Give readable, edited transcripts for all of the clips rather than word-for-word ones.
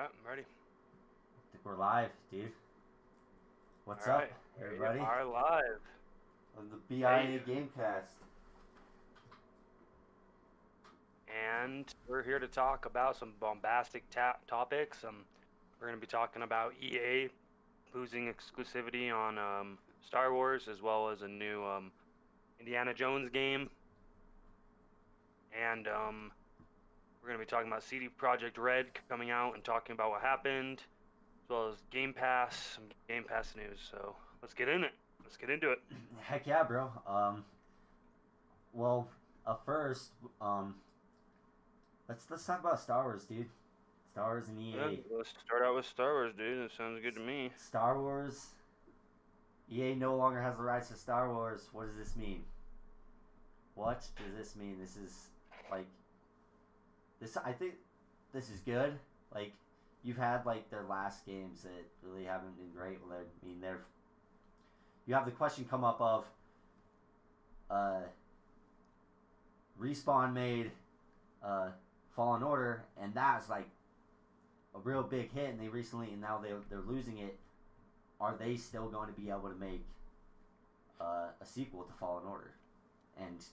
Alright, I'm ready. I think we're live, dude. What's up, Alright, we everybody? are live. On the Hey, BIA Gamecast. and we're here to talk about some bombastic topics. We're going to be talking about EA losing exclusivity on Star Wars, as well as a new Indiana Jones game. And we're going to be talking about CD Projekt Red coming out and talking about what happened, as well as Game Pass, some Game Pass news. So let's get in it. Let's get into it. Heck yeah, bro. Well, first, um, let's talk about Star Wars, dude. Star Wars and Yeah, EA. let's start out with Star Wars, dude. That sounds good to me. Star Wars. EA no longer has the rights to Star Wars. What does this mean? What does this mean? This is like this. I think this is good. Like you've had like their last games that really haven't been great. I mean, they're you have the question come up of uh, Respawn made uh, Fallen Order, and that's like a real big hit, and and now they're losing it. Are they still going to be able to make a sequel to Fallen Order and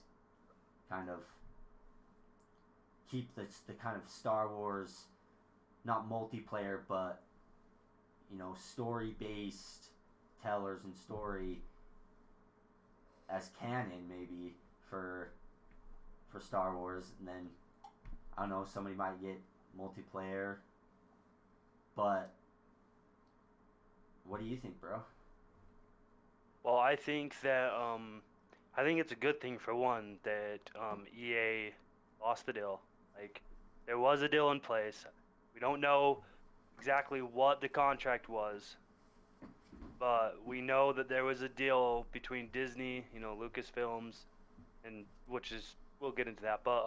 kind of keep the kind of Star Wars, not multiplayer, but story based tellers and story as canon maybe for Star Wars, and then I don't know, somebody might get multiplayer, but what do you think, bro? Well, I think it's a good thing for one that EA lost the deal. Like there was a deal in place. We don't know exactly what the contract was, but we know that there was a deal between Disney, Lucasfilms, and which is we'll get into that. But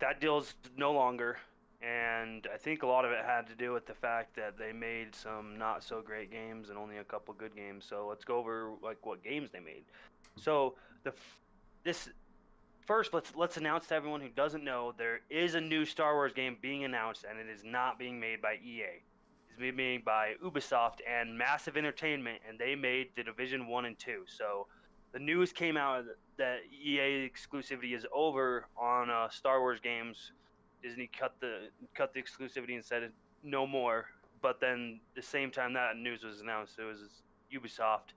that deal's no longer, and I think a lot of it had to do with the fact that they made some not so great games and only a couple good games. So let's go over like what games they made. So this first, let's announce to everyone who doesn't know, there is a new Star Wars game being announced, and it is not being made by EA. It's being made by Ubisoft and Massive Entertainment, and they made The Division 1 and 2. So the news came out that EA exclusivity is over on Star Wars games. Disney cut the exclusivity and said no more. But then the same time that news was announced, it was Ubisoft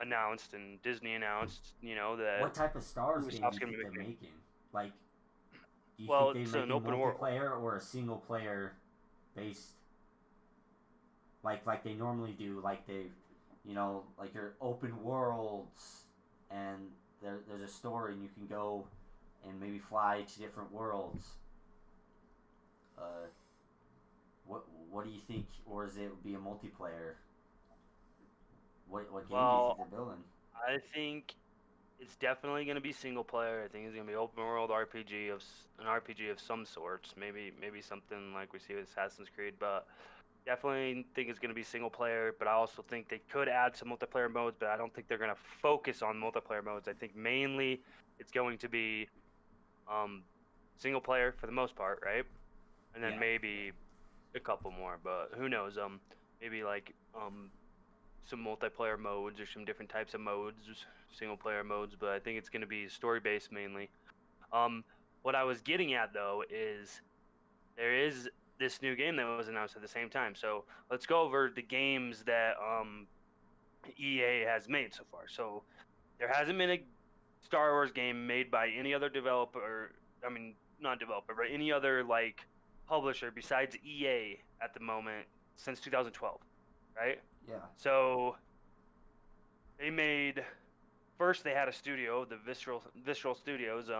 announced and Disney announced, that What type of Star Wars game do Ubisoft's you gonna be think they're making. making? Like, do you think Well, they're it's an making open world. multiplayer or a single player based, like they normally do? Like like your open worlds, and there's a story, and you can go and maybe fly to different worlds. Uh, what do you think, or is it be a multiplayer? What game do you think Well, they're building? I think it's definitely going to be single player. I think it's going to be open world RPG an RPG of some sorts. Maybe something like we see with Assassin's Creed, but definitely think it's going to be single player. But I also think they could add some multiplayer modes, but I don't think they're going to focus on multiplayer modes. I think mainly it's going to be um, single player for the most part, right? And then Yeah. maybe a couple more, but who knows? Maybe like some multiplayer modes or some different types of modes, single player modes. But I think it's going to be story based mainly. Um, what I was getting at though is there is this new game that was announced at the same time. So let's go over the games that EA has made so far. So there hasn't been a Star Wars game made by any other developer. I mean, not developer, but any other like publisher besides EA at the moment since 2012, right? Yeah. So they made first they had a studio, the Visceral Studios,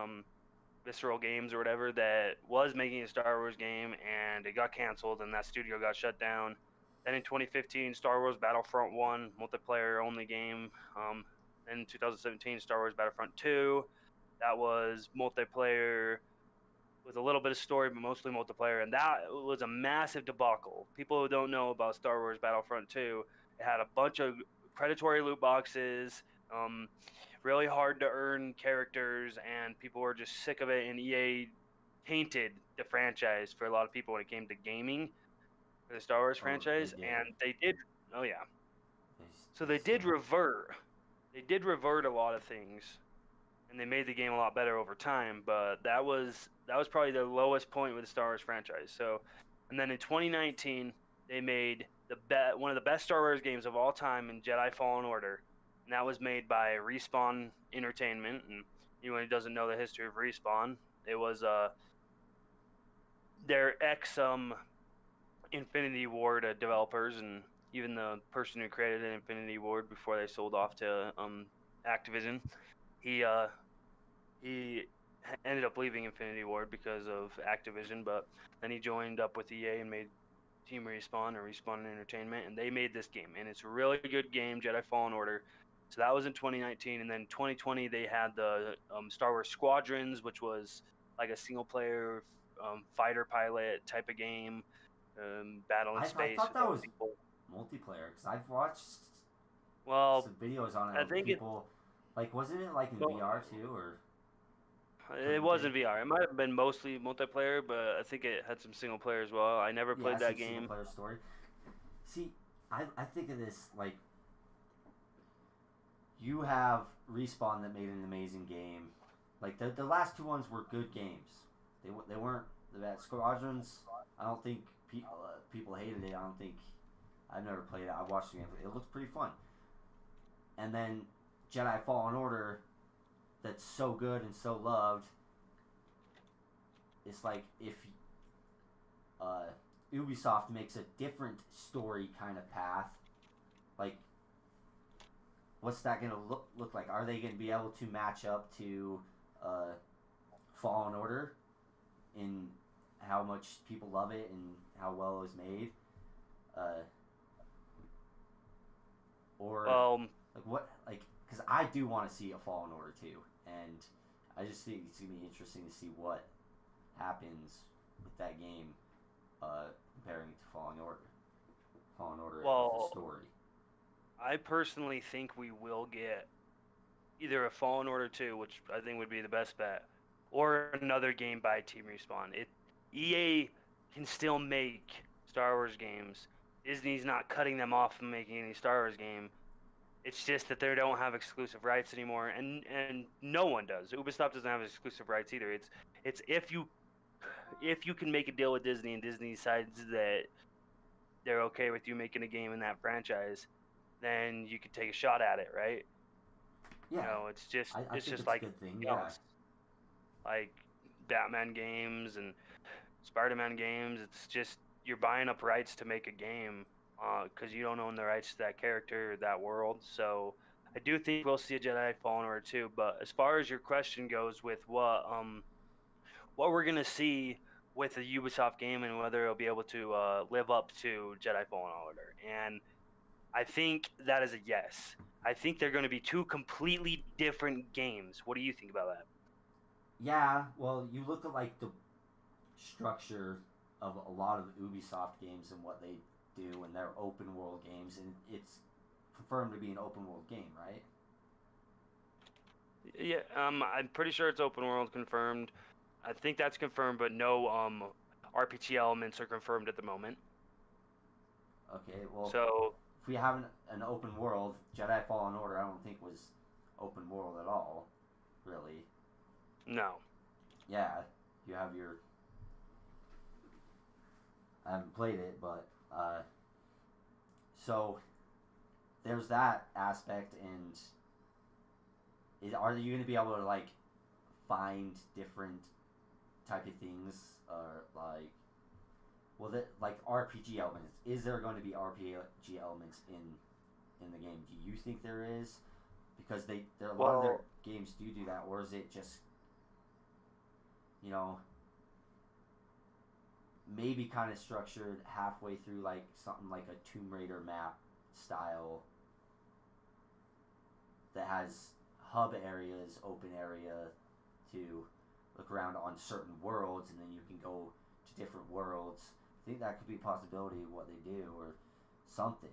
Visceral Games or whatever, that was making a Star Wars game, and it got canceled, and that studio got shut down. Then in 2015, Star Wars Battlefront 1, multiplayer only game. In 2017, Star Wars Battlefront 2, that was multiplayer with a little bit of story, but mostly multiplayer, and that was a massive debacle. People who don't know about Star Wars Battlefront 2, it had a bunch of predatory loot boxes, really hard to earn characters, and people were just sick of it. And EA tainted the franchise for a lot of people when it came to gaming for the Star Wars Oh, they franchise, did. and they did. Oh yeah, so They they did still. revert. They did revert a lot of things, and they made the game a lot better over time. But that was probably the lowest point with the Star Wars franchise. So, and then in 2019, they made one of the best Star Wars games of all time in Jedi Fallen Order, and that was made by Respawn Entertainment. And anyone who doesn't know the history of Respawn, it was their ex Infinity Ward developers, and even the person who created Infinity Ward before they sold off to Activision. He uh, he ended up leaving Infinity Ward because of Activision, but then he joined up with EA and made Team Respawn or Respawn Entertainment, and they made this game, and it's a really good game, Jedi Fallen Order. So that was in 2019, and then 2020 they had the Star Wars Squadrons, which was like a single player fighter pilot type of game, battle in I space thought with that other was people. multiplayer because I've watched Well, some videos on it I of think people. Like, wasn't it like in well, VR too, or it couldn't be? wasn't VR. It might have been mostly multiplayer, but I think it had some single player as well. I never Yeah, played it's a that single game. player story. See, I think of this like you have Respawn that made an amazing game. Like the last two ones were good games. They weren't the bad. Squadrons. I don't think people hated it. I don't think I've never played it. I watched the game. It looked pretty fun. And then Jedi Fallen Order, that's so good and so loved. It's like if uh, Ubisoft makes a different story kind of path, like what's that gonna look like? Are they gonna be able to match up to uh, Fallen Order in how much people love it and how well it was made? Uh, or Well, like what like because I do want to see a Fallen Order too, and I just think it's gonna be interesting to see what happens with that game, comparing it to Fallen Order with the well, story. I personally think we will get either a Fallen Order 2, which I think would be the best bet, or another game by Team Respawn. EA can still make Star Wars games. Disney's not cutting them off from making any Star Wars game. It's just that they don't have exclusive rights anymore, and no one does. Ubisoft doesn't have exclusive rights either. It's if you can make a deal with Disney and Disney decides that they're okay with you making a game in that franchise, then you could take a shot at it, right? You Yeah, know, it's just I it's think just it's a like good thing. anything Yeah, else, like Batman games and Spider-Man games. It's just you're buying up rights to make a game because you don't own the rights to that character or that world. So I do think we'll see a Jedi Fallen Order too. But as far as your question goes with what we're gonna see with a Ubisoft game and whether it'll be able to live up to Jedi Fallen Order, and I think that is a yes. I think they're going to be two completely different games. What do you think about that? yeah. Well, you look at like the structure of a lot of Ubisoft games and what they do, and their open world games, and it's confirmed to be an open world game, right? Yeah, I'm pretty sure it's open world confirmed. I think that's confirmed, but no RPG elements are confirmed at the moment. Okay, well, So if we have an open world, Jedi Fallen Order, I don't think was open world at all, really. no. Yeah, you have your. I haven't played it, but so there's that aspect, and are you going to be able to like find different type of things, or like, well, that like RPG elements? Is there going to be RPG elements in the game? Do you think there is? Because there a lot of their Well, games do that, or is it just you know maybe kind of structured halfway through like something like a Tomb Raider map style that has hub areas, open area to look around on certain worlds, and then you can go to different worlds. I think that could be a possibility of what they do, or something.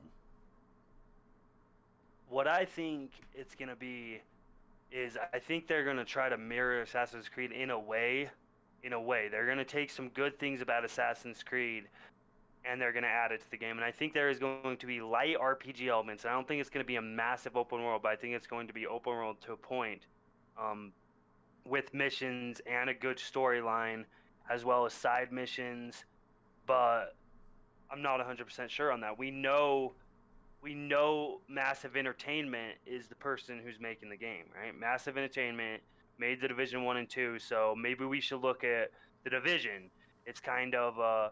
what I think it's going to be is I think they're going to try to mirror Assassin's Creed in a way, in a way. They're going to take some good things about Assassin's Creed and they're going to add it to the game. And I think there is going to be light RPG elements. I don't think it's going to be a massive open world, but I think it's going to be open world to a point, um, with missions and a good storyline, as well as side missions. But I'm not 100% sure on that. We know Massive Entertainment is the person who's making the game, right? Massive Entertainment made the Division 1 and 2, so maybe we should look at the Division. It's kind of a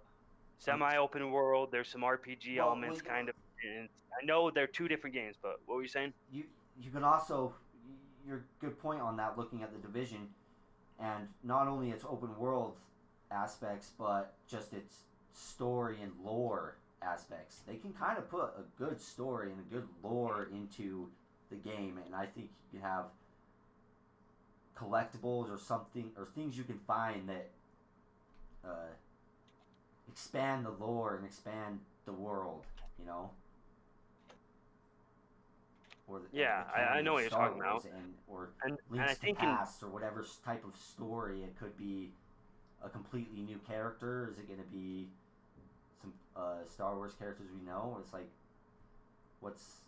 Um, semi-open world. There's some RPG well, elements, kind of. And I know they're two different games, but what were you saying? you you can also your good point on that. Looking at the division, and not only its open world aspects, but just its story and lore aspects. They can kind of put a good story and a good lore into the game, and I think you can have collectibles or something or things you can find that uh, expand the lore and expand the world. You know, or Yeah, the I canon know of what you're Star talking Wars about. and or And I links to think in past or whatever type of story. It could be a completely new character. Is it going to be some Star Wars characters we know? It's like what's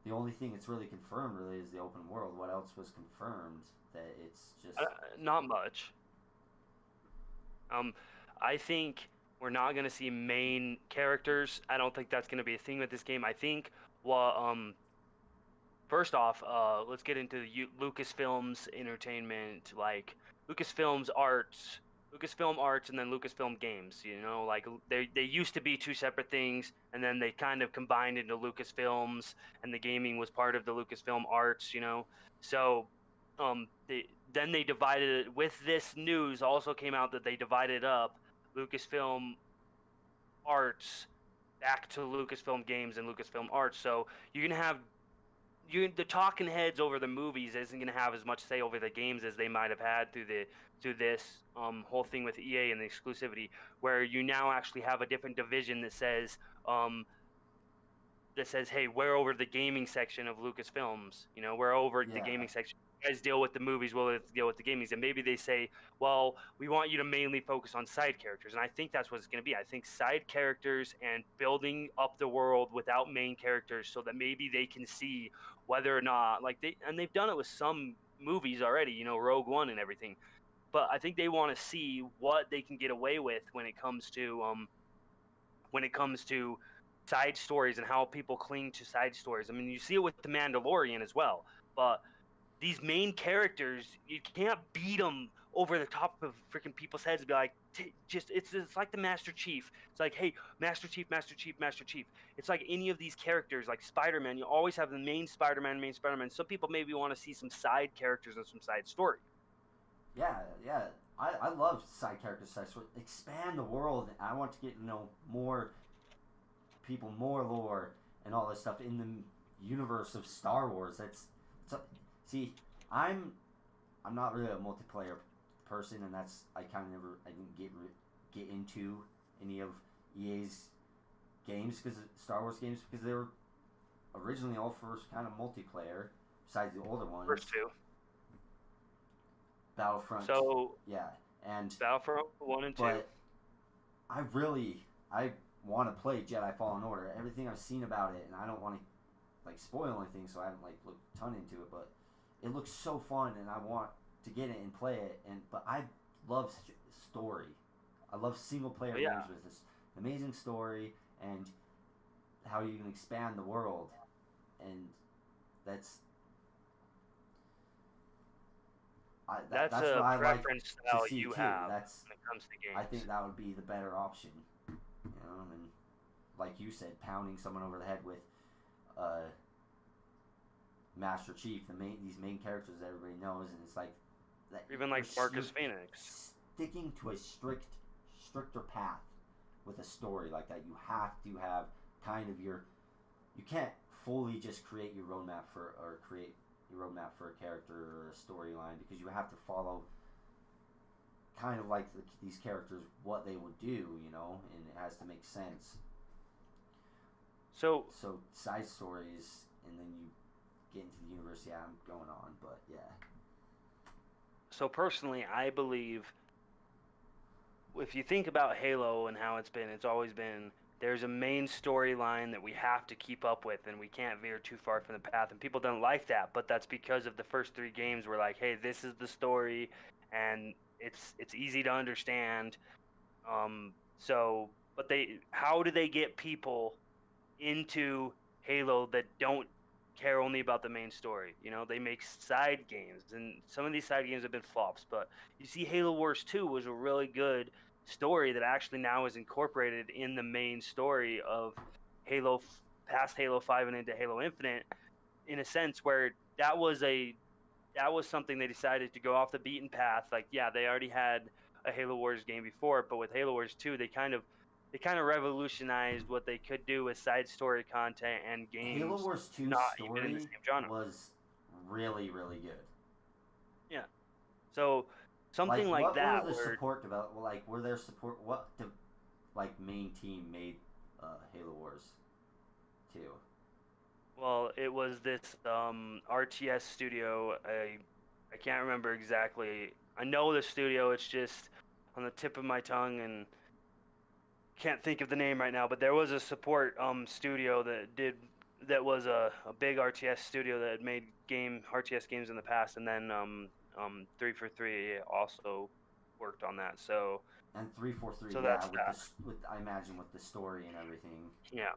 the only thing that's really confirmed really is the open world. What else was confirmed? That it's just not much. Um, I think we're not going to see main characters. I don't think that's going to be a thing with this game. I think, well, first off, let's get into Lucasfilm's entertainment, like Lucasfilm's arts, Lucasfilm Arts, and then Lucasfilm Games. You know, like they used to be two separate things, and then they kind of combined into Lucasfilms, and the gaming was part of the Lucasfilm Arts. You know, so then they divided it. With this news, also came out that they divided up Lucasfilm Arts back to Lucasfilm Games and Lucasfilm Arts. So you're gonna have the talking heads over the movies isn't going to have as much say over the games as they might have had through this whole thing with EA and the exclusivity, where you now actually have a different division um, that says, hey, we're over the gaming section of Lucasfilms. You know, we're over the yeah gaming section. You guys deal with the movies, we'll deal with the gamings. And maybe they say, well, we want you to mainly focus on side characters. And I think that's what it's going to be. I think side characters and building up the world without main characters so that maybe they can see whether or not, like, they've done it with some movies already, you know, Rogue One and everything. But I think they want to see what they can get away with when it comes to side stories and how people cling to side stories. I mean, you see it with the Mandalorian as well. But these main characters, you can't beat them over the top of freaking people's heads and be like, just it's like the Master Chief. It's like, hey, Master Chief, Master Chief, Master Chief. It's like any of these characters, like Spider-Man. You always have the main Spider-Man, main Spider-Man. Some people maybe want to see some side characters and some side story. yeah yeah. I love side character side story. Expand the world. I want to get to know more people, more lore, and all this stuff in the universe of Star Wars. See, I'm I'm not really a multiplayer person, and that's I kind of never I didn't get into any of EA's games because Star Wars games because they were originally all first kind of multiplayer. Besides the older ones, First two. Battlefront, So yeah, and Battlefront 1 and 2. but I want to play Jedi Fallen Order. Everything I've seen about it, and I don't want to like spoil anything, so I haven't like looked a ton into it. But it looks so fun, and I want to get it and play it. But I love story. I love single player But games yeah, with this amazing story and how you can expand the world, and that's that's that's what a I like preference to style see you too. have That's when it comes to I games. think that would be the better option, and like you said, pounding someone over the head with uh, Master Chief, these main characters that everybody knows, and it's like that Or even like Marcus you're Phoenix. sticking to a stricter path with a story like that. You have to have kind of you can't fully just create your roadmap for a character or a storyline because you have to follow kind of like these characters what they would do, and it has to make sense. So So side stories, and then you get into the universe. Yeah, I'm going on, but yeah, So personally, I believe if you think about Halo and how it's always been there's a main storyline that we have to keep up with and we can't veer too far from the path. And people don't like that, but that's because of the first three games were like, hey, this is the story and it's easy to understand. But they how do they get people into Halo that don't care only about the main story? You know, they make side games, and some of these side games have been flops. But you see, Halo Wars 2 was a really good story that actually now is incorporated in the main story of Halo, past Halo 5 and into Halo Infinite, in a sense where that was something they decided to go off the beaten path. Like, yeah, they already had a Halo Wars game before, but with Halo Wars 2, they kind of revolutionized what they could do with side story content and Halo games Wars 2's not even in the story same genre. was really, really good. Yeah. So Like, something like what were that the where support develop? Like, were there support? Like main team made Halo Wars 2? well, it was this RTS studio. I can't remember exactly. I know the studio, it's just on the tip of my tongue and can't think of the name right now, but there was a support studio that was a big RTS studio that had made game RTS games in the past, and then 343 also worked on that. And 343, So yeah, that's that. with I imagine with the story and everything. Yeah.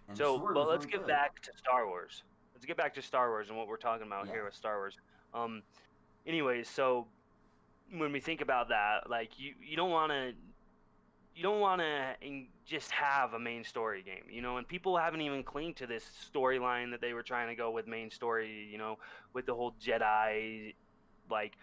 And the So, story but was let's really get good. back to Star Wars. Let's get back to Star Wars and what we're talking about Yeah. here with Star Wars. Um, anyways, so when we think about that, like you don't want to just have a main story game, you know, and people haven't even clinged to this storyline that they were trying to go with main story, you know, with the whole Jedi, like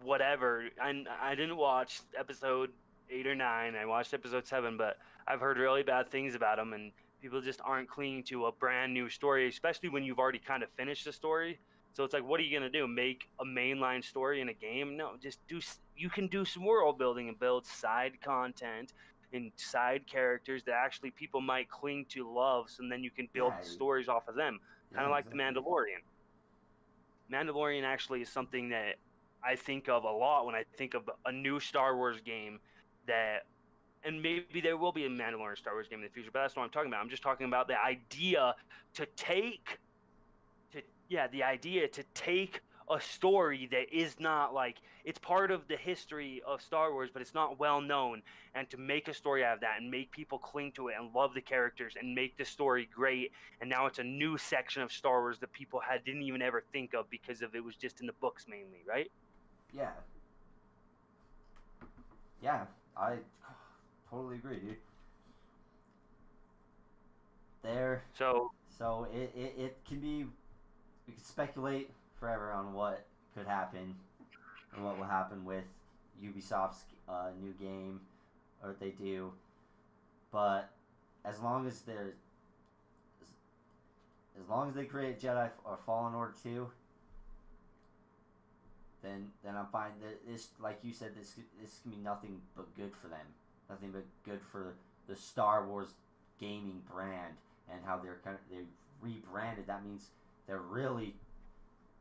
whatever. And I didn't watch episode 8 or 9. I watched episode 7, but I've heard really bad things about them, and people just aren't clinging to a brand new story, especially when you've already kind of finished the story. So it's like, what are you gonna do? Make a mainline story in a game? No, just do. You can do some world building and build side content and side characters that actually people might cling to love, so then you can build Yeah. stories off of them, kind Yeah. of like the Exactly. Mandalorian. Mandalorian actually is something that I think of a lot when I think of a new Star Wars game that, and maybe there will be a Mandalorian Star Wars game in the future, but that's not what I'm talking about. I'm just talking about the idea to take the idea to take a story that is not like it's part of the history of Star Wars, but it's not well known, and to make a story out of that and make people cling to it and love the characters and make the story great. And now it's a new section of Star Wars that people didn't even ever think of because of it was just in the books mainly, right? Yeah. Yeah. I totally agree, dude. There. So So it can be. We can speculate forever on what could happen and what will happen with Ubisoft's new game or what they do, but as long as they're as long as they create Jedi or Fallen Order 2, then I'm fine. This, like you said, this can be nothing but good for them. Nothing but good for the Star Wars gaming brand and how they rebranded. That means they're really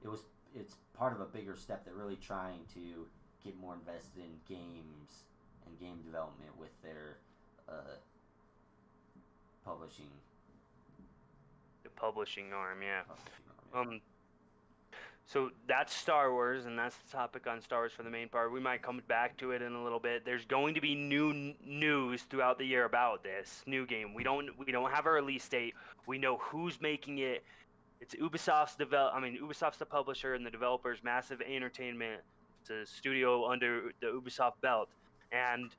it was it's part of a bigger step. They're really trying to get more invested in games and game development with their uh, publishing the publishing arm, yeah. publishing arm. Yeah. Um, So that's Star Wars, and that's the topic on Star Wars for the main part. We might come back to it in a little bit. There's going to be news throughout the year about this new game. We don't have a release date. We know who's making it. It's Ubisoft's Ubisoft's the publisher, and the developers Massive Entertainment. It's a studio under the Ubisoft belt, and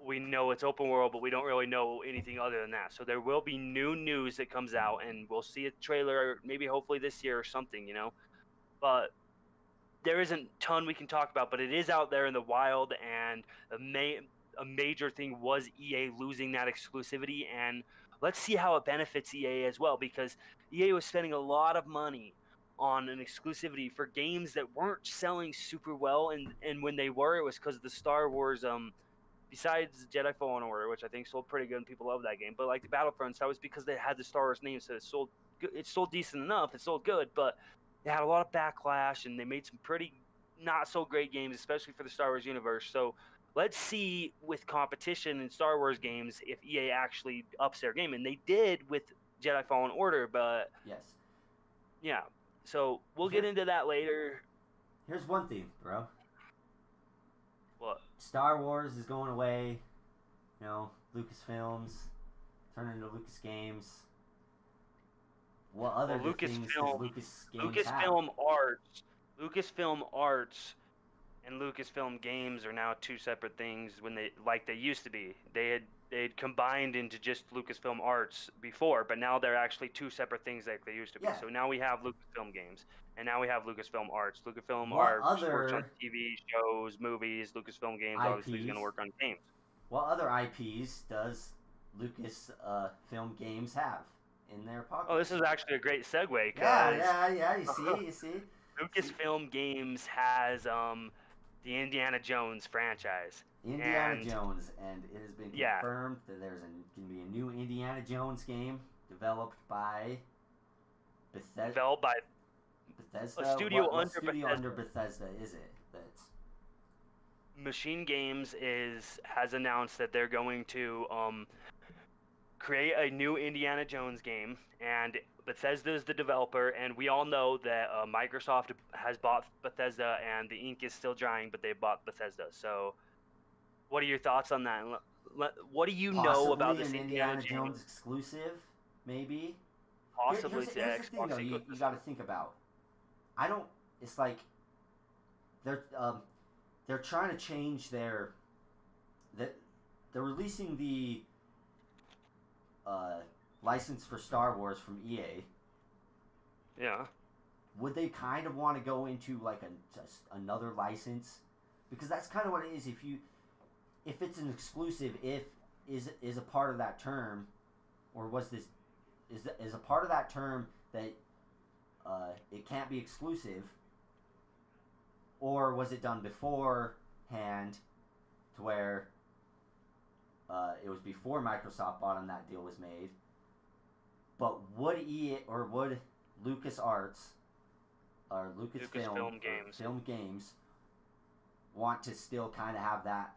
we know it's open world, but we don't really know anything other than that. So there will be new news that comes out, and we'll see a trailer, maybe hopefully this year or something, you know. But there isn't a ton we can talk about, but it is out there in the wild, and a major thing was EA losing that exclusivity, and let's see how it benefits EA as well, because EA was spending a lot of money on an exclusivity for games that weren't selling super well, and when they were, it was because of the Star Wars besides Jedi Fallen Order, which I think sold pretty good and people love that game, but like the Battlefronts, that was because they had the Star Wars name, so it sold decent enough, it sold good, but they had a lot of backlash and they made some pretty not so great games, especially for the Star Wars universe. So let's see with competition in Star Wars games if EA actually ups their game, and they did with Jedi Fallen Order. But Yes. yeah, so we'll get Here, into that later. here's one thing, bro. What? Star Wars is going away. You know, Lucasfilms turning into Lucas Games. What other Well, things does Lucas Games have? Lucasfilm Arts and Lucasfilm Games are now two separate things when they used to be. They'd combined into just Lucasfilm Arts before, but now they're actually two separate things like they used to be. Yeah. So now we have Lucasfilm Games, and now we have Lucasfilm Arts. Lucasfilm What Arts works on other TV shows, movies. Lucasfilm Games obviously is going to IPs? work on games. What other IPs does Lucas Film Games have in their Oh, pocket? this is actually a great segue Yeah, because yeah, yeah. You see. Lucasfilm Games has the Indiana Jones franchise. Indiana And Jones, and it has been yeah, confirmed that there's going to be a new Indiana Jones game developed by developed by a Bethesda. studio What under studio Bethesda. under Bethesda is it? That's Machine Games has announced that they're going to create a new Indiana Jones game, and Bethesda is the developer. And we all know that Microsoft has bought Bethesda, and the ink is still drying, but they bought Bethesda. So, what are your thoughts on that? What do you know about possibly this an Indiana Indiana Jones? Jones exclusive, maybe. Possibly to Here's the thing Xbox though. You ecosystem. got to think about. I don't. It's like they're they're trying to change that they're releasing the uh, license for Star Wars from EA. Yeah. Would they kind of want to go into like another license? Because that's kind of what it is. If it's an exclusive, if is a part of that term, or was this is a part of that term that it can't be exclusive, or was it done beforehand to where it was before Microsoft bought and that deal was made? But would EA or would LucasArts or Film Games want to still kind of have that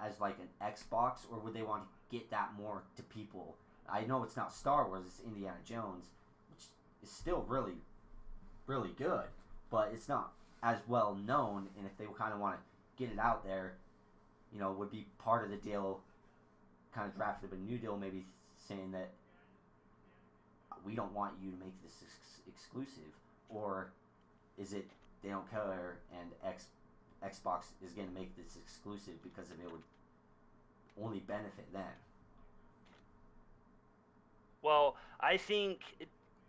as like an Xbox, or would they want to get that more to people? I know it's not Star Wars, it's Indiana Jones, which is still really, really good, but it's not as well known. And if they kind of want to get it out there, you know, would be part of the deal, kind of drafted a new deal, maybe saying that we don't want you to make this exclusive, or is it they don't care and Xbox is going to make this exclusive because of it would only benefit them? Well, I think it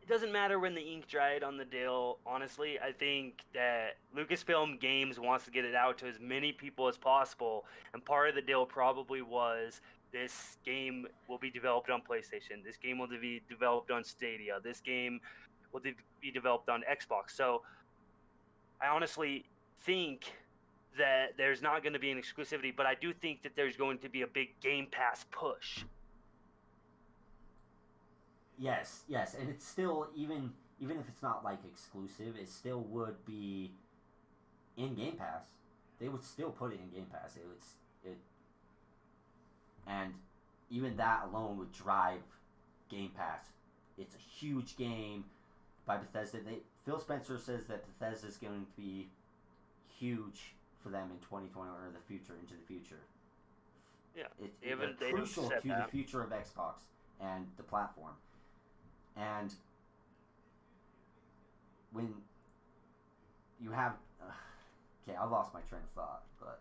doesn't matter when the ink dried on the deal. Honestly, I think that Lucasfilm Games wants to get it out to as many people as possible, and part of the deal probably was this game will be developed on PlayStation. This game will be developed on Stadia. This game will be developed on Xbox. So I honestly think that there's not going to be an exclusivity, but I do think that there's going to be a big Game Pass push. Yes, and it's still even if it's not like exclusive, it still would be in Game Pass. They would still put it in Game Pass. It and even that alone would drive Game Pass. It's a huge game by Bethesda. Phil Spencer says that Bethesda is going to be huge for them in 2020 or the future, into the future. Yeah, It's crucial to the future of Xbox and the platform. And when you have, okay, I lost my train of thought, but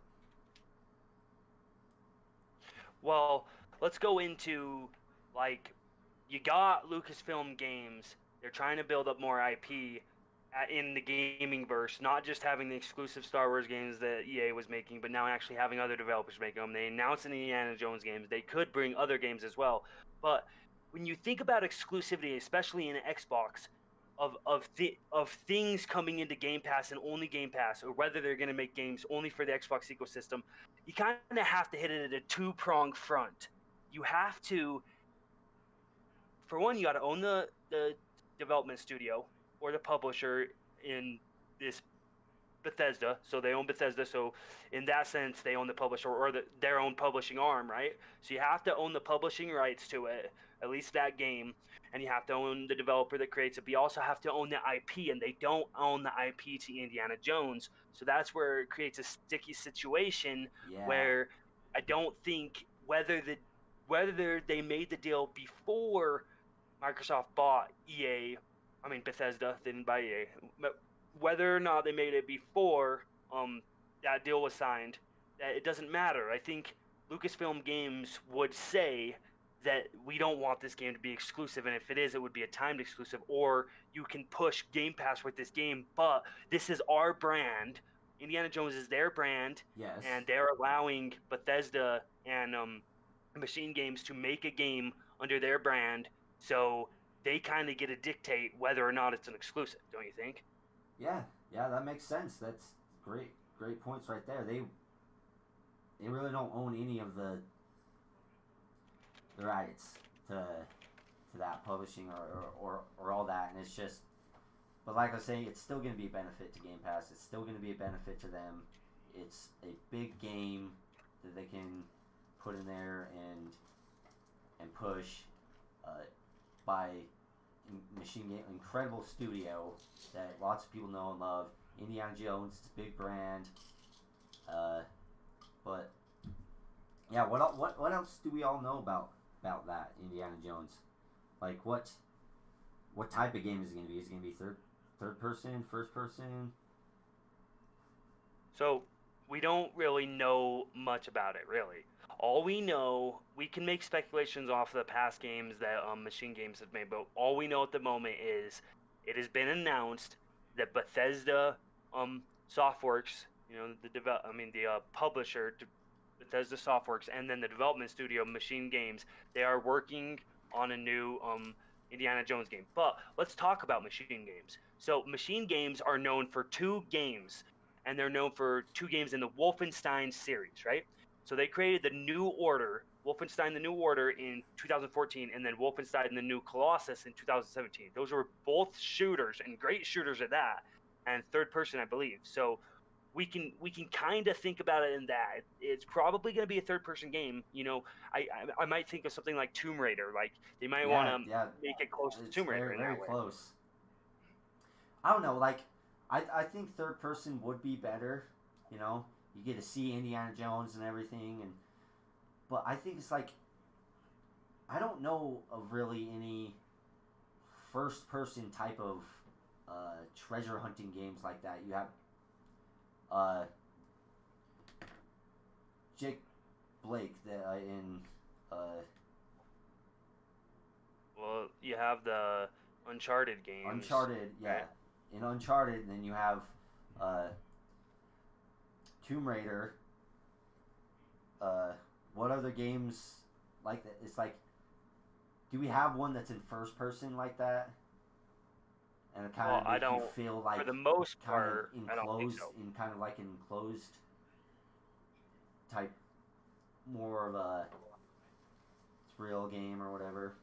well, let's go into like you got Lucasfilm Games. They're trying to build up more IP in the gaming verse, not just having the exclusive Star Wars games that EA was making, but now actually having other developers make them. They announced an Indiana Jones games. They could bring other games as well. But when you think about exclusivity, especially in Xbox, of things coming into Game Pass and only Game Pass, or whether they're going to make games only for the Xbox ecosystem, you kind of have to hit it at a two-pronged front. You have to, for one, you got to own the development studio or the publisher in this Bethesda, so they own Bethesda. So in that sense, they own the publisher or their own publishing arm, right? So you have to own the publishing rights to it, at least that game, and you have to own the developer that creates it. But you also have to own the IP, and they don't own the IP to Indiana Jones. So that's where it creates a sticky situation Yeah. where I don't think whether they made the deal before Microsoft bought EA, I mean Bethesda, they didn't buy EA. But whether or not they made it before that deal was signed, it doesn't matter. I think Lucasfilm Games would say that we don't want this game to be exclusive, and if it is, it would be a timed exclusive, or you can push Game Pass with this game, but this is our brand. Indiana Jones is their brand, Yes. and they're allowing Bethesda and Machine Games to make a game under their brand, so they kind of get to dictate whether or not it's an exclusive, don't you think? Yeah. Yeah. That makes sense. That's great. Great points right there. They really don't own any of the rights to that publishing or all that, and it's just. But like I was saying, it's still going to be a benefit to Game Pass. It's still going to be a benefit to them. It's a big game that they can put in there and push by Machine Game, incredible studio that lots of people know and love. Indiana Jones, it's a big brand. But yeah, what else do we all know about that Indiana Jones? Like what type of game is it going to be? Is it going to be third person, first person? So we don't really know much about it, really. All we know, we can make speculations off of the past games that Machine Games have made, but all we know at the moment is it has been announced that Bethesda Softworks, the publisher, Bethesda Softworks, and then the development studio Machine Games, they are working on a new Indiana Jones game. But let's talk about Machine Games. So Machine Games are known for two games, and they're known for two games in the Wolfenstein series, right? So they created the New Order, Wolfenstein: The New Order in 2014, and then Wolfenstein: The New Colossus in 2017. Those were both shooters, and great shooters at that, and third person, I believe. So we can kind of think about it in that it's probably going to be a third person game. I might think of something like Tomb Raider. Like they might want Yeah, to yeah. make it close to It's Tomb Raider very in very that way. close. I don't know. Like I think third person would be better. You know, you get to see Indiana Jones and everything, but I think it's like I don't know of really any first person type of treasure hunting games like that. You have uh, Jake Blake in Well, you have the Uncharted games, Uncharted. Yeah, right? in Uncharted, then you have uh, Tomb Raider. What other games like that? It's like, do we have one that's in first person like that? And it kind Well, of I make you don't. feel like For the most kind of part, I don't think enclosed so. in kind of like an enclosed type, more of a thrill game or whatever.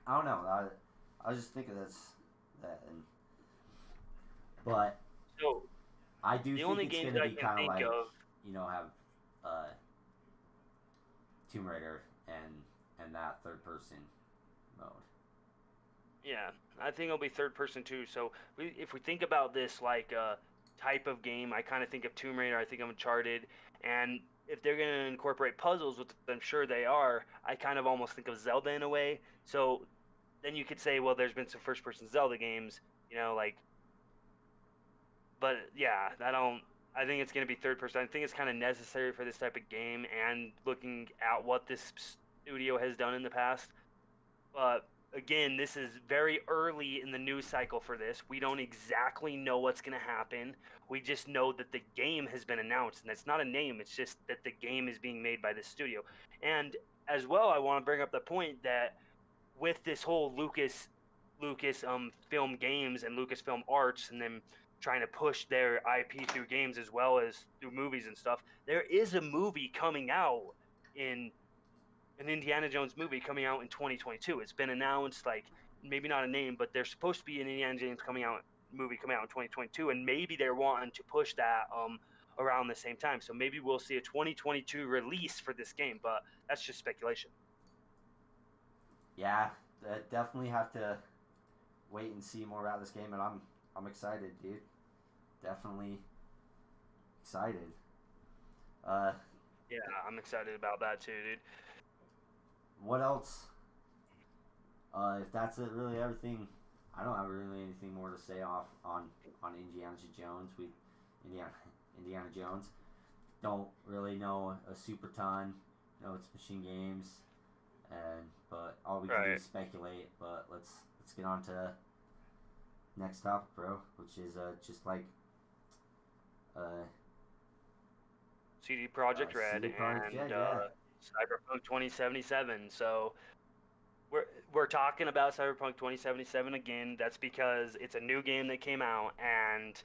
I don't know. I was just thinking that, but So I do the think only it's games gonna that I be can kind of think like, of, have uh, Tomb Raider and that third person mode. yeah, I think it'll be third person too. So if we think about this like type of game, I kind of think of Tomb Raider. I think of Uncharted, and if they're going to incorporate puzzles, which I'm sure they are, I kind of almost think of Zelda in a way. So then you could say, well, there's been some first person Zelda games, like, but yeah, I don't. I think it's going to be third person. I think it's kind of necessary for this type of game, and looking at what this studio has done in the past. But again, this is very early in the news cycle for this. We don't exactly know what's going to happen. We just know that the game has been announced, and it's not a name. It's just that the game is being made by this studio. And as well, I want to bring up the point that with this whole Lucas film games and Lucasfilm Arts, and then trying to push their IP through games as well as through movies and stuff, there is a movie coming out in an Indiana Jones movie coming out in 2022. It's been announced, like maybe not a name, but there's supposed to be an Indiana Jones coming out movie coming out in 2022, and maybe they're wanting to push that around the same time. So maybe we'll see a 2022 release for this game, but that's just speculation. Yeah, definitely have to wait and see more about this game, and I'm excited, dude. Definitely excited. Uh, Yeah, I'm excited about that too, dude. what else? If that's it, really everything. I don't have really anything more to say off on Indiana Jones. Indiana Indiana Jones. Don't really know a super ton. No, it's machine games, and but all we can do Right. is speculate. But let's get on to next topic, bro, which is just like uh, CD Project Red CD Projekt and Red, yeah. Cyberpunk 2077. So we're talking about Cyberpunk 2077 again. That's because it's a new game that came out, and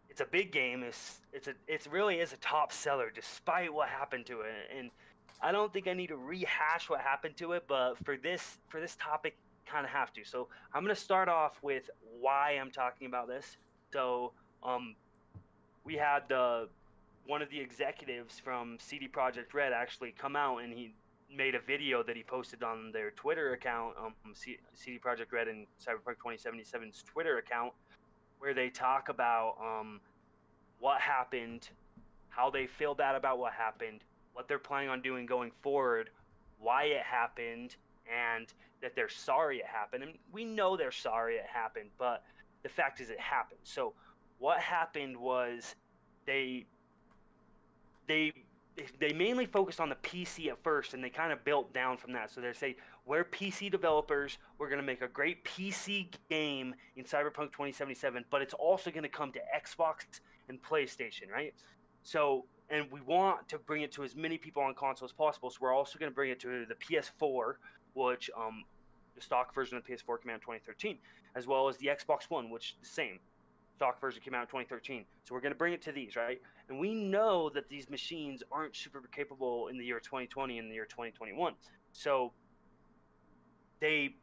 it's a big game. It's really is a top seller despite what happened to it. And I don't think I need to rehash what happened to it, but for this topic, kind of have to. So I'm gonna start off with why I'm talking about this. So um, we had the one of the executives from CD Projekt Red actually come out, and he made a video that he posted on their Twitter account, CD Projekt Red and Cyberpunk 2077's Twitter account, where they talk about what happened, how they feel bad about what happened, what they're planning on doing going forward, why it happened, and that they're sorry it happened. And we know they're sorry it happened, but the fact is it happened. So what happened was they they they mainly focused on the PC at first, and they kind of built down from that. So they say we're PC developers. We're going to make a great PC game in Cyberpunk 2077, but it's also going to come to Xbox and PlayStation, right? So, and we want to bring it to as many people on console as possible. So we're also going to bring it to the PS4, which the stock version of the PS4 came out in 2013, as well as the Xbox One, which the same stock version came out in 2013. So we're going to bring it to these, right? And we know that these machines aren't super capable in the year 2020 and the year 2021. So they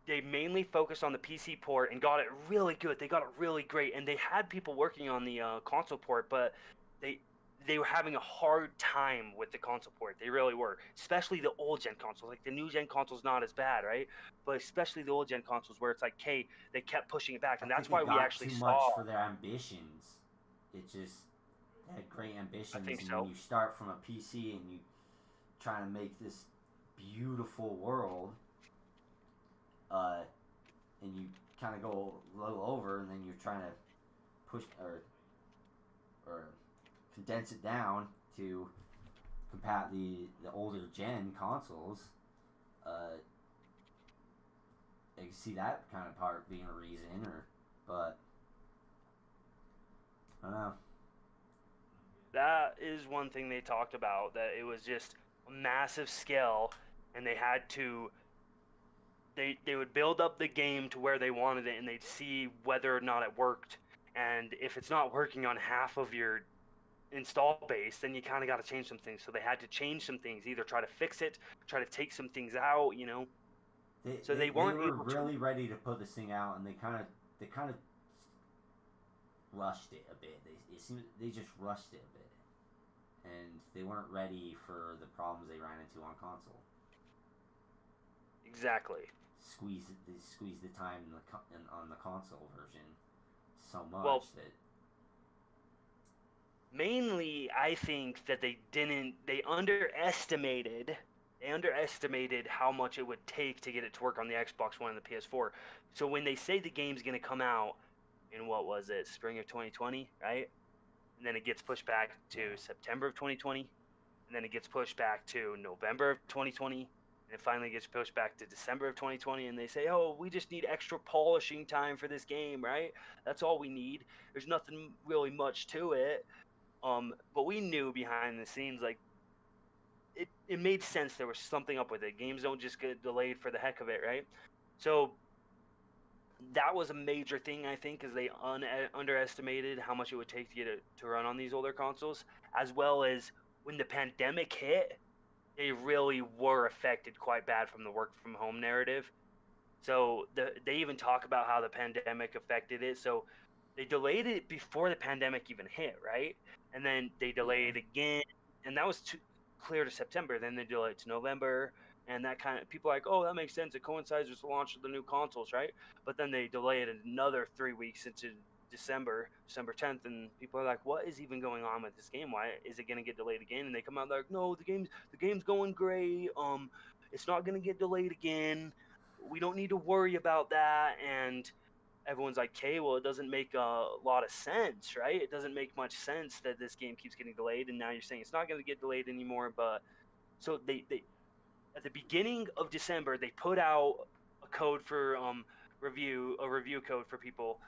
they mainly focused on the PC port and got it really good. They got it really great, and they had people working on the console port, but they they were having a hard time with the console port. They really were, especially the old gen consoles. Like the new gen consoles, not as bad, right? But especially the old gen consoles, where it's like, hey, they kept pushing it back, I and that's think why it we got actually too saw. much for their ambitions. It just had great I ambitions, think and when so. you start from a PC and you try to make this beautiful world, uh, and you kind of go a little over, and then you're trying to push or condense it down to compat the older gen consoles. Uh, I can see that kind of part being a reason, but I don't know. That is one thing they talked about, that it was just a massive scale, and they had to they would build up the game to where they wanted it, and they'd see whether or not it worked. And if it's not working on half of your install base, then you kind of got to change some things. So they had to change some things, either try to fix it, try to take some things out. So they They weren't were able to. really ready to put this thing out, and they kind of rushed it a bit. It seemed they just rushed it a bit, and they weren't ready for the problems they ran into on console. Exactly. They squeezed the time on the console version so Well, much that mainly I think that they underestimated how much it would take to get it to work on the Xbox One and the PS4. So when they say the game's going to come out in, what was it, spring of 2020, right? And then it gets pushed back to yeah. September of 2020, and then it gets pushed back to November of 2020, and it finally gets pushed back to December of 2020, and they say, "Oh, we just need extra polishing time for this game, right? That's all we need. There's nothing really much to it." But we knew behind the scenes, like, it made sense there was something up with it. Games don't just get delayed for the heck of it, right? So that was a major thing, I think, is they underestimated how much it would take to get it to run on these older consoles, as well as when the pandemic hit, they really were affected quite bad from the work from home narrative. So they even talk about how the pandemic affected it. So they delayed it before the pandemic even hit, right? And then they Yeah. delayed it again, and that was clear to September. Then they delayed it to November, and that kind of people are like, oh, that makes sense. It coincides with the launch of the new consoles, right? But then they delayed it another 3 weeks into December 10th, and people are like, what is even going on with this game? Why is it going to get delayed again? And they come out like, no, the game's going great. It's not going to get delayed again. We don't need to worry about that. And everyone's like, okay, well, it doesn't make a lot of sense, right? It doesn't make much sense that this game keeps getting delayed, and now you're saying it's not going to get delayed anymore. But so they at the beginning of December they put out a code for a review code for people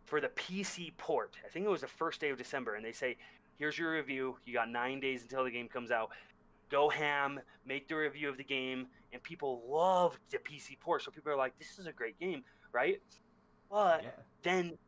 for the PC port. I think it was the first day of December, and they say, here's your review. You got 9 days until the game comes out. Go ham, make the review of the game, and people loved the PC port. So people are like, this is a great game, right? But Yeah. then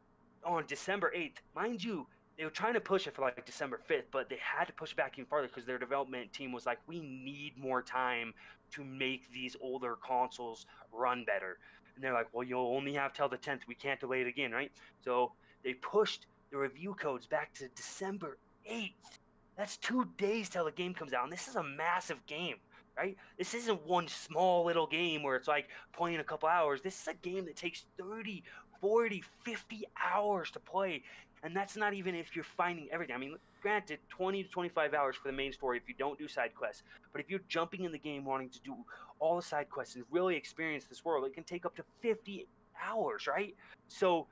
on December 8th, mind you, they were trying to push it for like December 5th, but they had to push it back even farther because their development team was like, we need more time to make these older consoles run better. And they're like, well, you'll only have till the 10th. We can't delay it again, right? So they pushed the review codes back to December 8th. That's 2 days till the game comes out. And this is a massive game, right? This isn't one small little game where it's like playing a couple hours. This is a game that takes 30, 40, 50 hours to play. And that's not even if you're finding everything. I mean, granted, 20 to 25 hours for the main story if you don't do side quests. But if you're jumping in the game wanting to do all the side quests and really experience this world, it can take up to 50 hours, right? So,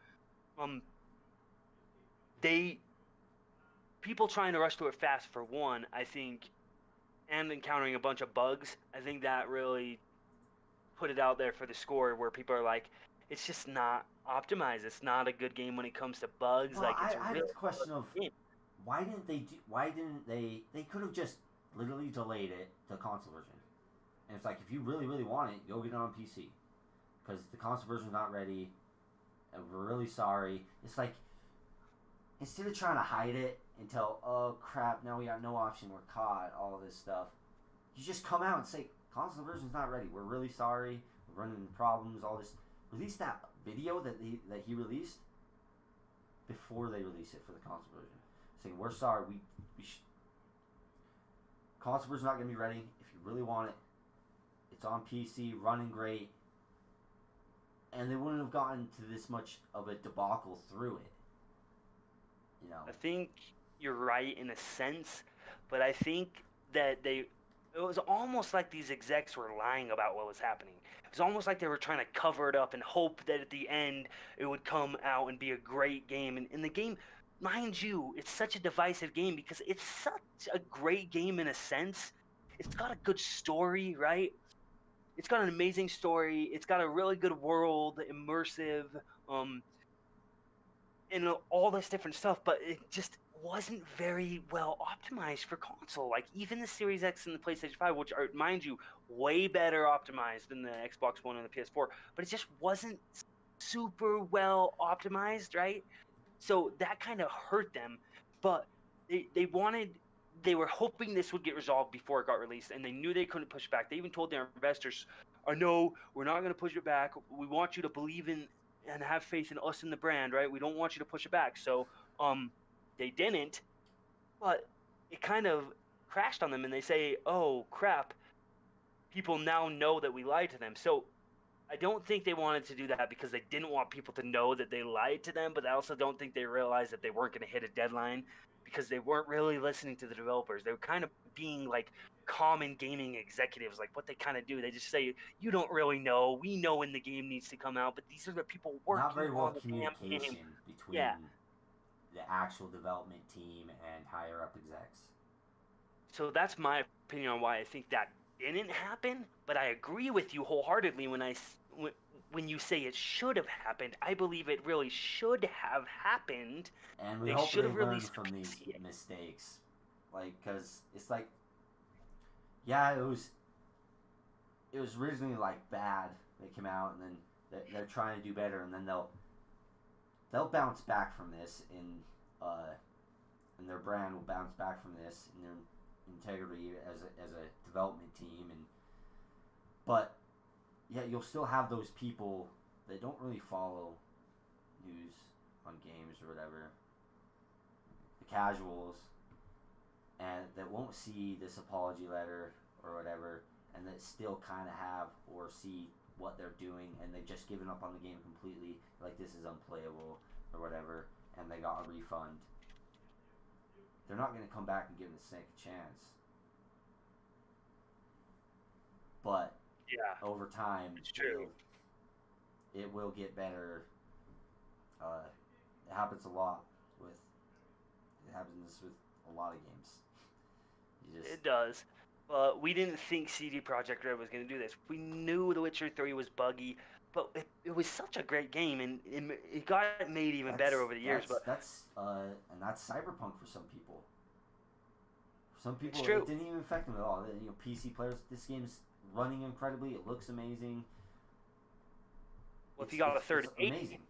um, they people trying to rush through it fast for one, I think, and encountering a bunch of bugs, I think that really put it out there for the score where people are like, it's just not optimized. It's not a good game when it comes to bugs. Well, Like it's I have really the question of a game. why didn't they could have just literally delayed it to console version. And it's like if you really want it, go get it on PC because the console version's not ready. And we're really sorry. It's like instead of trying to hide it until oh crap now we got no option we're caught all this stuff, you just come out and say console version's not ready. We're really sorry. We're running into problems. All this. Release that video that he released before they release it for the console version, saying we're sorry. Console version's not gonna be ready. If you really want it, it's on PC, running great, and they wouldn't have gotten to this much of a debacle through it. You know. I think you're right in a sense, but I think that it was almost like these execs were lying about what was happening. It was almost like they were trying to cover it up and hope that at the end it would come out and be a great game. And in the game, mind you, it's such a divisive game because it's such a great game in a sense. It's got a good story, right? It's got an amazing story. It's got a really good world, immersive. Um, and all this different stuff, but it just wasn't very well optimized for console. Like even the Series X and the PlayStation 5, which are, mind you, way better optimized than the Xbox One and the PS4, but it just wasn't super well optimized, right? So that kind of hurt them. But they were hoping this would get resolved before it got released, and they knew they couldn't push it back. They even told their investors, "Oh no, we're not going to push it back. We want you to believe in and have faith in us and the brand, right? We don't want you to push it back." So, they didn't, but it kind of crashed on them, and they say, "Oh crap, people now know that we lied to them." So I don't think they wanted to do that because they didn't want people to know that they lied to them, but I also don't think they realized that they weren't going to hit a deadline because they weren't really listening to the developers. They were kind of being like common gaming executives, like what they kind of do. They just say, "You don't really know. We know when the game needs to come out, but these are the people Not working very on well the damn game." communication Yeah. between the actual development team and higher up execs. So that's my opinion on why I think that didn't happen, but I agree with you wholeheartedly when you say it should have happened. I believe it really should have happened. And we They hope should they have learn released from a these PC. mistakes, like because it's like, yeah, it was originally like bad. They came out and then they're trying to do better, and then they'll bounce back from this and their brand will bounce back from this in their integrity as a development team, and but yeah, you'll still have those people that don't really follow news on games or whatever, the casuals, and that won't see this apology letter or whatever, and that still kind of have or see what they're doing, and they've just given up on the game completely, like this is unplayable or whatever, and they got a refund. They're not going to come back and give the second chance. But Yeah, over time, it's true. it will get better. It happens a lot with it happens with a lot of games. You just It does. But we didn't think CD Projekt Red was going to do this. We knew The Witcher 3 was buggy, but it was such a great game, and it got made even better that's over the years. that's But that's uh and that's cyberpunk for some people. For some it's people, it true. didn't even affect them at all. PC players, this game's running incredibly. It looks amazing. Well, if you got a It's 3080, amazing.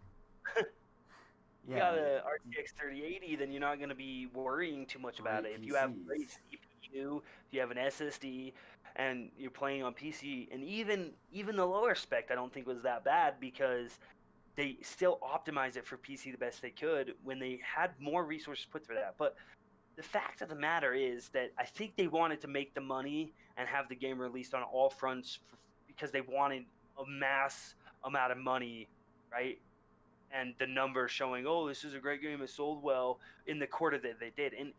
you Yeah, got a RTX 3080, then you're not going to be worrying too much about great it. If you have PCs. great CPU, if you have an SSD, and you're playing on PC, and even the lower spec, I don't think was that bad because they still optimized it for PC the best they could when they had more resources put for that. But the fact of the matter is that I think they wanted to make the money and have the game released on all fronts because they wanted a mass amount of money, right? And the numbers showing, oh, this is a great game, it sold well in the quarter that they did. And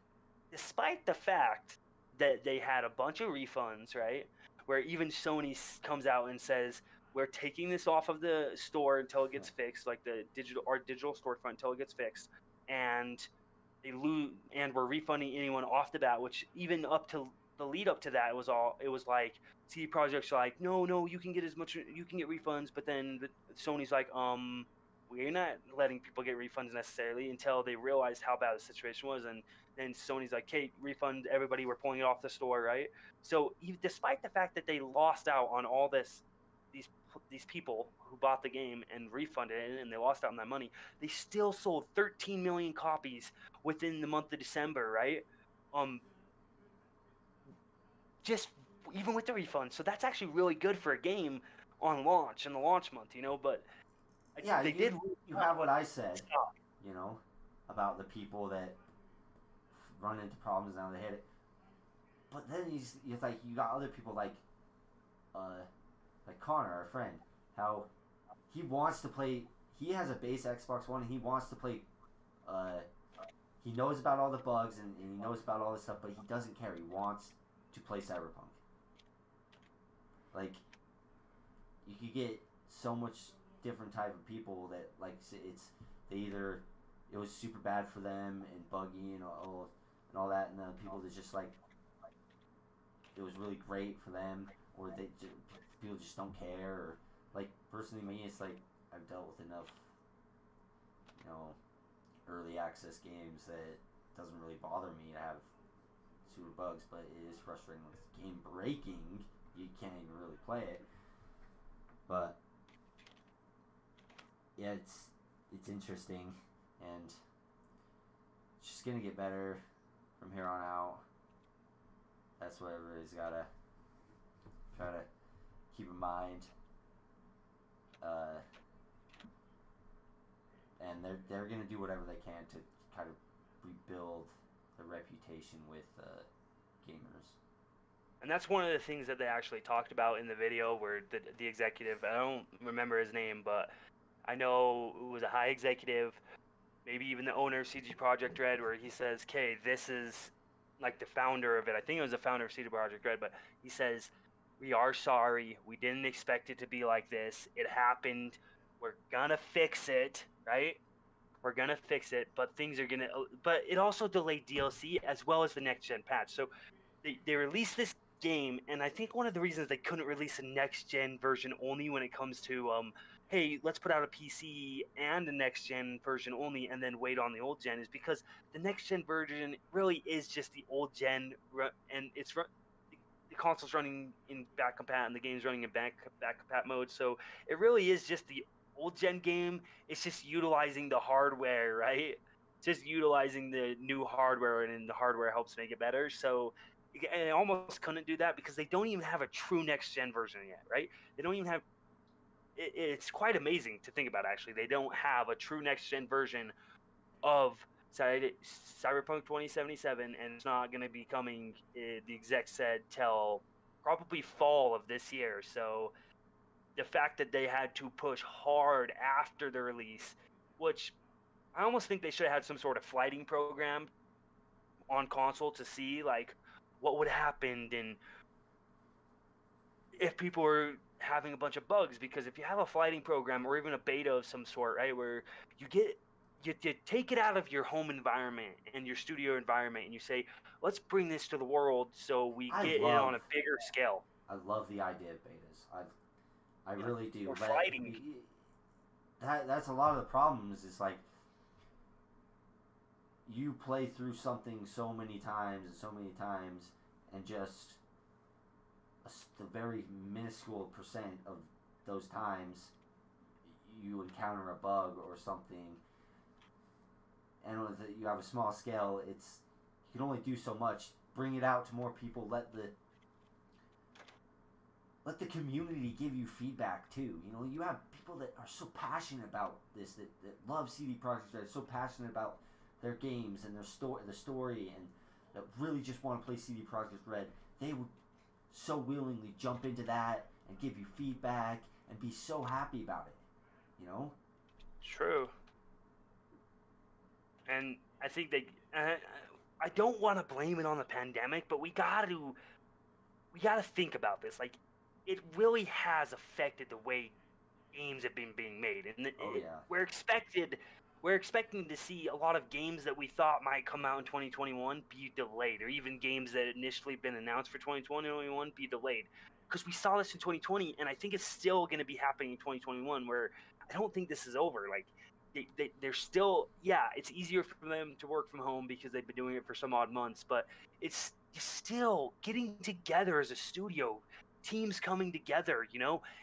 despite the fact that they had a bunch of refunds, right? Where even Sony comes out and says, we're taking this off of the store until it gets fixed, like the digital storefront until it gets fixed. And they lose, and we're refunding anyone off the bat, which even up to the lead up to that, it was like CD Projekt's like, no, you can get as much, you can get refunds, but then Sony's like, we're not letting people get refunds necessarily until they realized how bad the situation was, and then Sony's like, hey, refund everybody, we're pulling it off the store, right? So despite the fact that they lost out on all this, these these people who bought the game and refunded it, and they lost out on that money, they still sold 13 million copies within the month of December, right? Um, just even with the refund. So that's actually really good for a game on launch in the launch month, you know. But Yeah, they did lose you out have what I on said, stock. you know, about the people that run into problems now they hit it. But then you like you got other people uh like Connor, our friend, how he wants to play. He has a base Xbox One, and he wants to play. Uh, he knows about all the bugs and he knows about all this stuff, but he doesn't care. He wants to play Cyberpunk. Like you could get so much different type of people that like it's they either it was super bad for them and buggy and all that, and then people that just like it was really great for them, or people just don't care. Or like personally, me, it's like I've dealt with enough, you know, early access games that it doesn't really bother me to have super bugs, but it is frustrating when it's game breaking. You can't even really play it. But yeah, it's interesting, and it's just gonna get better from here on out. That's what everybody's gotta try to keep in mind. Uh, and they're gonna do whatever they can to kind of rebuild their reputation with gamers. And that's one of the things that they actually talked about in the video, where the executive, I don't remember his name, but I know it was a high executive, maybe even the owner of CG Project Red, where he says, "Okay, this is like the founder of it. I think it was the founder of CG Project Red, but he says, we are sorry. We didn't expect it to be like this. It happened. We're gonna fix it, right? We're gonna fix it, but things are gonna. But it also delayed DLC as well as the next gen patch. So they released this game, and I think one of the reasons they couldn't release a next gen version only when it comes to hey, let's put out a PC and a next gen version only, and then wait on the old gen, is because the next gen version really is just the old gen, and the console's running in back compat and the game's running in back compat mode. So it really is just the old gen game. It's just utilizing the hardware, right? Just utilizing the new hardware, and the hardware helps make it better. So I almost couldn't do that because they don't even have a true next gen version yet, right? They don't even have. it's quite amazing to think about. Actually, they don't have a true next gen version of Cyberpunk 2077, and it's not going to be coming. The exec said till probably fall of this year. So the fact that they had to push hard after the release, which I almost think they should have had some sort of flighting program on console to see like what would happen and if people were having a bunch of bugs. Because if you have a flighting program or even a beta of some sort, right, where you get you take it out of your home environment and your studio environment and you say, let's bring this to the world so we I get it on love a bigger scale. I love the idea of betas. I Yeah, really do. or flighting. That's a lot of the problems. Is like you play through something so many times and so many times, and just the very minuscule percent of those times you encounter a bug or something, and with you have a small scale, it's you can only do so much. Bring it out to more people. Let the community give you feedback too. You know, you have people that are so passionate about this, that love CD Projekt, that are so passionate about their games and the story, and that really just want to play CD Projekt Red. They would so willingly jump into that and give you feedback and be so happy about it. You know? True. And I think I don't want to blame it on the pandemic, but we gotta think about this. Like, it really has affected the way games have been being made, and Oh yeah. we're expecting to see a lot of games that we thought might come out in 2021 be delayed, or even games that initially been announced for 2021 be delayed. Because we saw this in 2020, and I think it's still going to be happening in 2021. Where I don't think this is over. Like they're still, yeah, it's easier for them to work from home because they've been doing it for some odd months, but it's still getting together as a studio, teams coming together,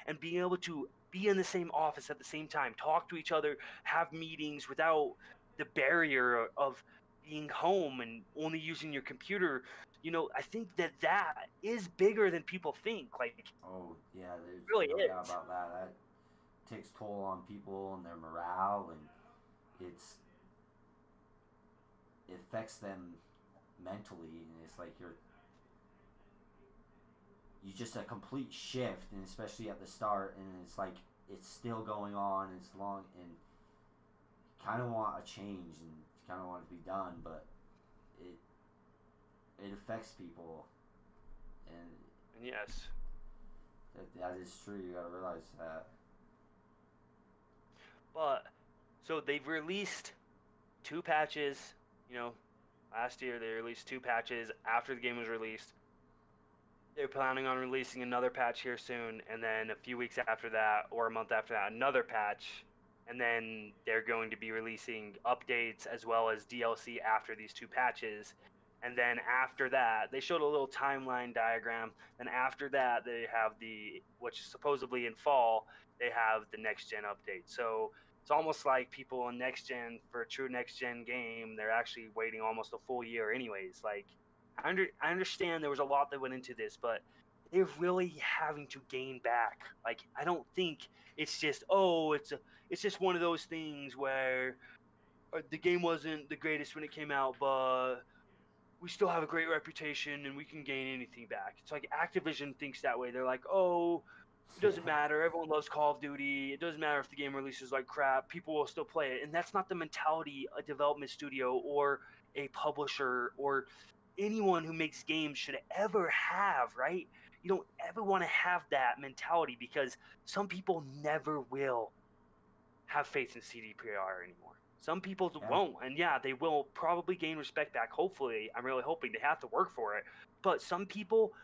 and being able to be in the same office at the same time, talk to each other, have meetings without the barrier of being home and only using your computer. I think that is bigger than people think. Like, Oh yeah. it There's really no doubt is. about that. That takes toll on people and their morale, and it affects them mentally, and it's like you just a complete shift, and especially at the start, and it's like it's still going on, and it's long, and kind of want a change, and kind of want it to be done, but it it affects people, and And yes. that is true. You gotta realize that. But so they've released two patches, you know, last year they released two patches after the game was released. They're planning on releasing another patch here soon, and then a few weeks after that, or a month after that, another patch. And then they're going to be releasing updates as well as DLC after these two patches. And then after that, they showed a little timeline diagram. And after that, they have which is supposedly in fall, they have the next gen update. So it's almost like people on next gen, for a true next gen game, they're actually waiting almost a full year, anyways. Like, I understand there was a lot that went into this, but they're really having to gain back. Like, I don't think it's just, it's just one of those things where the game wasn't the greatest when it came out, but we still have a great reputation and we can gain anything back. It's like Activision thinks that way. They're like, oh, it doesn't Yeah. matter. Everyone loves Call of Duty. It doesn't matter if the game releases like crap. People will still play it. And that's not the mentality a development studio or a publisher or anyone who makes games should ever have, right? You don't ever want to have that mentality, because some people never will have faith in CDPR anymore. Some people Yeah. won't, and yeah, they will probably gain respect back. Hopefully, I'm really hoping they have to work for it. But some people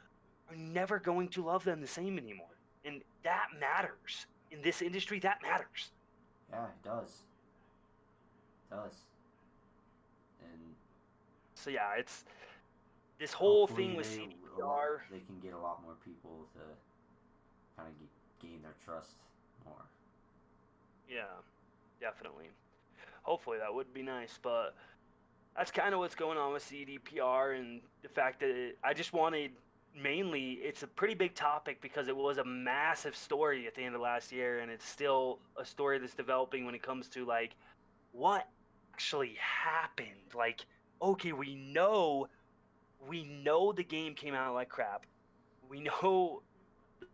are never going to love them the same anymore, and that matters in this industry. That matters. Yeah. It does. It does. And So yeah, it's this whole hopefully thing with CDPR. they can get a lot more people to kind of gain their trust more. Yeah, definitely. Hopefully that would be nice, but that's kind of what's going on with CDPR, and the fact that I just wanted mainly it's a pretty big topic because it was a massive story at the end of last year, and it's still a story that's developing when it comes to like what actually happened. Like, okay, we know the game came out like crap. We know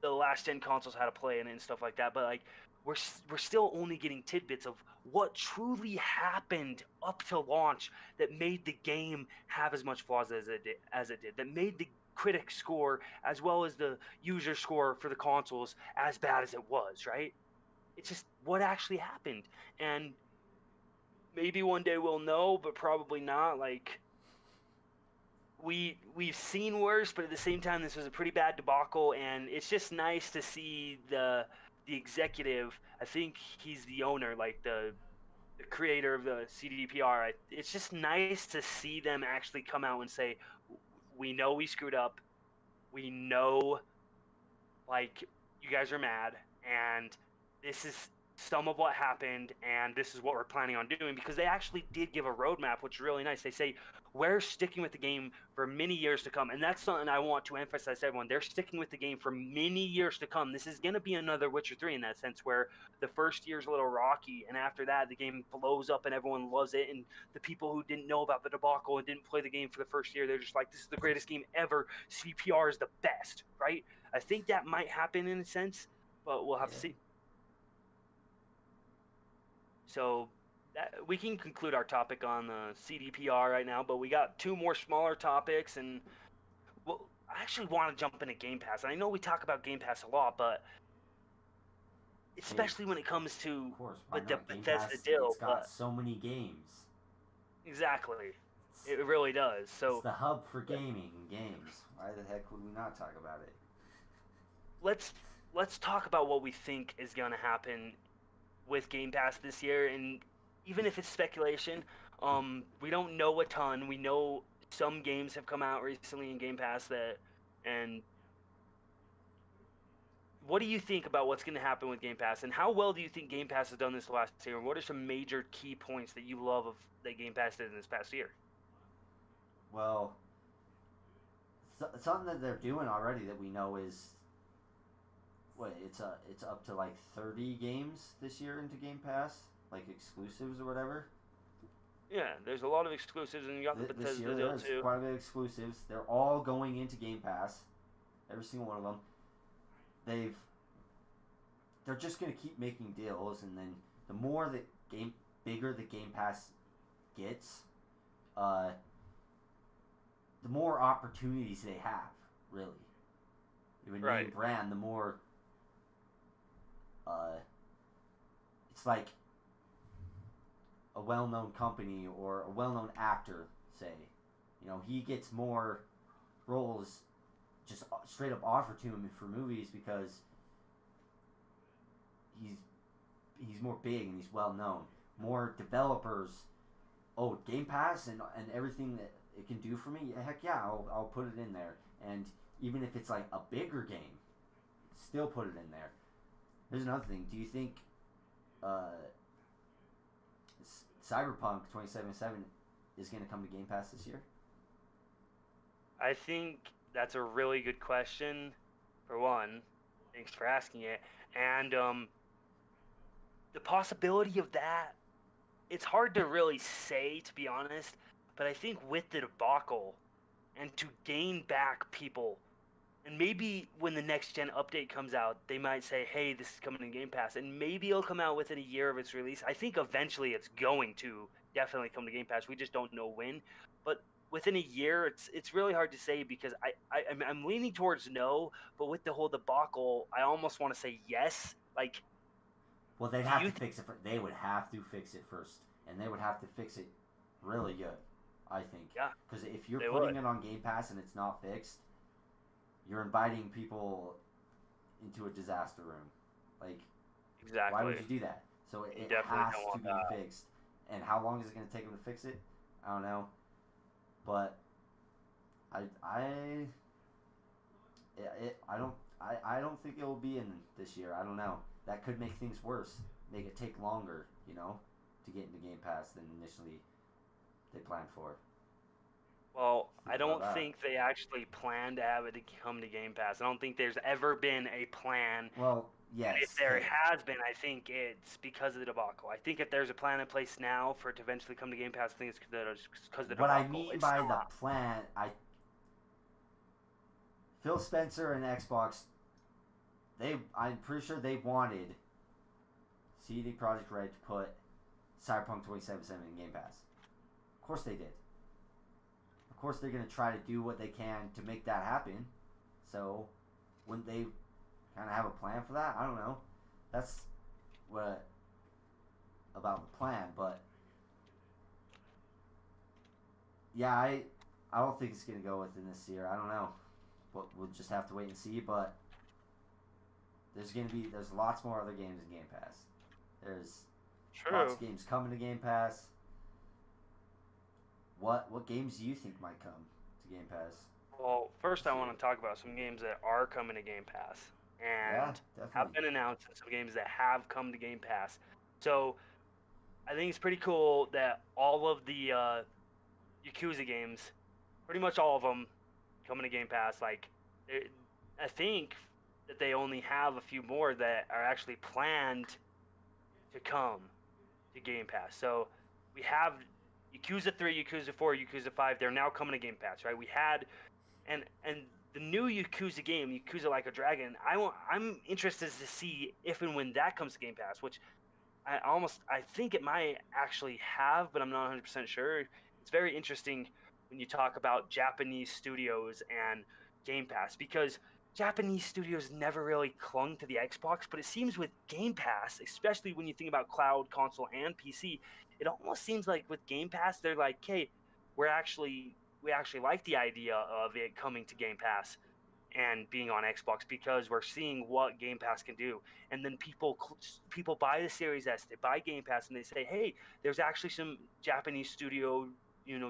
the last gen consoles how to play and stuff like that, but like we're still only getting tidbits of what truly happened up to launch that made the game have as much flaws as it did, that made the critic score as well as the user score for the consoles as bad as it was, right? It's just what actually happened. And maybe one day we'll know, but probably not. Like, we've seen worse, but at the same time, this was a pretty bad debacle, and it's just nice to see the executive. I think he's the owner, like the creator of the CDPR. It's just nice to see them actually come out and say, "We know we screwed up. We know, like, you guys are mad, and this is some of what happened, and this is what we're planning on doing," because they actually did give a roadmap, which is really nice. They say we're sticking with the game for many years to come, and that's something I want to emphasize to everyone. They're sticking with the game for many years to come. This is going to be another Witcher 3 in that sense, where the first year's a little rocky, and after that the game blows up and everyone loves it, and the people who didn't know about the debacle and didn't play the game for the first year, they're just like, this is the greatest game ever. CPR is the best, right? I think that might happen in a sense, but we'll have to Yeah. see. So we can conclude our topic on the CDPR right now, but we got two more smaller topics, and well, I actually want to jump into Game Pass. And I know we talk about Game Pass a lot, but Hey, especially when it comes to of course, why with the not? Game Bethesda Pass, it's deal. got But so many games. exactly, It's, it really does. it's So the hub for gaming and games. Why the heck would we not talk about it? let's let's talk about what we think is going to happen with Game Pass this year, and even if it's speculation, we don't know a ton. We know some games have come out recently in Game Pass and what do you think about what's going to happen with Game Pass, and how well do you think Game Pass has done this last year? And what are some major key points that you love of that Game Pass did in this past year? Well, something that they're doing already that we know is what it's up to like 30 games this year into Game Pass, like exclusives or whatever. Yeah, there's a lot of exclusives, and you got the This Bethesda year deal there's too. quite a bit of exclusives. They're all going into Game Pass, every single one of them. They've they're just gonna keep making deals, and then the more the game bigger the Game Pass gets, uh, the more opportunities they have. Really, if a name Right. brand, the more uh, it's like a well-known company or a well-known actor. Say, he gets more roles just straight up offered to him for movies because he's he's more big and he's well known. More developers, oh, Game Pass and everything that it can do for me, heck yeah, I'll put it in there. And even if it's like a bigger game, still put it in there. Here's another thing. Do you think uh, Cyberpunk 2077 is going to come to Game Pass this year? I think that's a really good question. For one, thanks for asking it. And the possibility of that, it's hard to really say, to be honest. But I think with the debacle and to gain back people, and maybe when the next gen update comes out, they might say, "Hey, this is coming in Game Pass," and maybe it'll come out within a year of its release. I think eventually it's going to definitely come to Game Pass. We just don't know when, but within a year, it's really hard to say because I'm leaning towards no, but with the whole debacle, I almost want to say yes. Like, Well, they'd do have you to think? fix it. They would have to fix it first, and they would have to fix it really good. I think Yeah, because if you're they putting would. it on Game Pass and it's not fixed, you're inviting people into a disaster room. Like, why would Exactly. you do that? So You it definitely has don't to want be that. fixed. And how long is it going to take them to fix it? I don't know. But I I don't I don't think it will be in this year. I don't know. That could make things worse. Make it take longer, to get into Game Pass than initially they planned for. Well, I About don't that. think they actually plan to have it to come to Game Pass. I don't think there's ever been a plan. Well, And if yes. there Okay. has been, I think it's because of the debacle. I think if there's a plan in place now for it to eventually come to Game Pass, I think it's because of the What I debacle. mean It's by the not. plan, I Phil Spencer and Xbox, I'm pretty sure they wanted CD Projekt Red to put Cyberpunk 2077 in Game Pass. Of course they did. Of course they're gonna try to do what they can to make that happen. So, wouldn't they kind of have a plan for that? I don't know. That's what about the plan, but yeah, I don't think it's gonna go within this year. I don't know, but we'll just have to wait and see. But there's lots more other games in Game Pass. There's lots True. of games coming to Game Pass. What games do you think might come to Game Pass Well, first this I year? want to talk about some games that are coming to Game Pass Yeah, and have definitely. been announced, and some games that have come to Game Pass. So I think it's pretty cool that all of the Yakuza games, pretty much all of them, coming to Game Pass. Like, it, I think that they only have a few more that are actually planned to come to Game Pass. So we have Yakuza 3, Yakuza 4, Yakuza 5. They're now coming to Game Pass, right? We had and the new Yakuza game, Yakuza Like a Dragon. I'm interested to see if and when that comes to Game Pass, which I think it might actually have, but I'm not 100% sure. It's very interesting when you talk about Japanese studios and Game Pass, because Japanese studios never really clung to the Xbox, but it seems with Game Pass, especially when you think about cloud, console, and PC, it almost seems like with Game Pass they're like, "Hey, we actually like the idea of it coming to Game Pass and being on Xbox because we're seeing what Game Pass can do." And then people buy the Series S, they buy Game Pass, and they say, "Hey, there's actually some Japanese studio,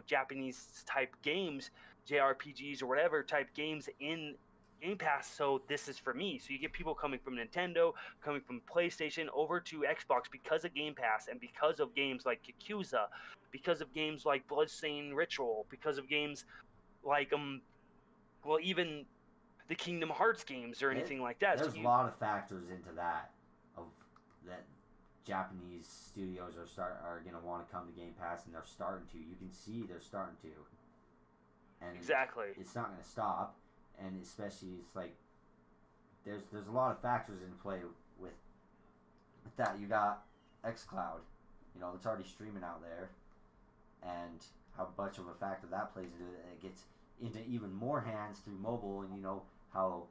Japanese type games, JRPGs or whatever type games in Game Pass. So this is for me." So you get people coming from Nintendo, coming from PlayStation over to Xbox because of Game Pass and because of games like Yakuza, because of games like Bloodstained Ritual, because of games like well, even the Kingdom Hearts games or There, anything like that. So there's a you lot of factors into that of that Japanese studios are gonna want to come to Game Pass, and they're starting to. You can see they're starting to, and exactly. it's not gonna stop. And especially it's like there's a lot of factors in play with that. You got XCloud, it's already streaming out there, and how much of a factor that plays into it. And it gets into even more hands through mobile, and how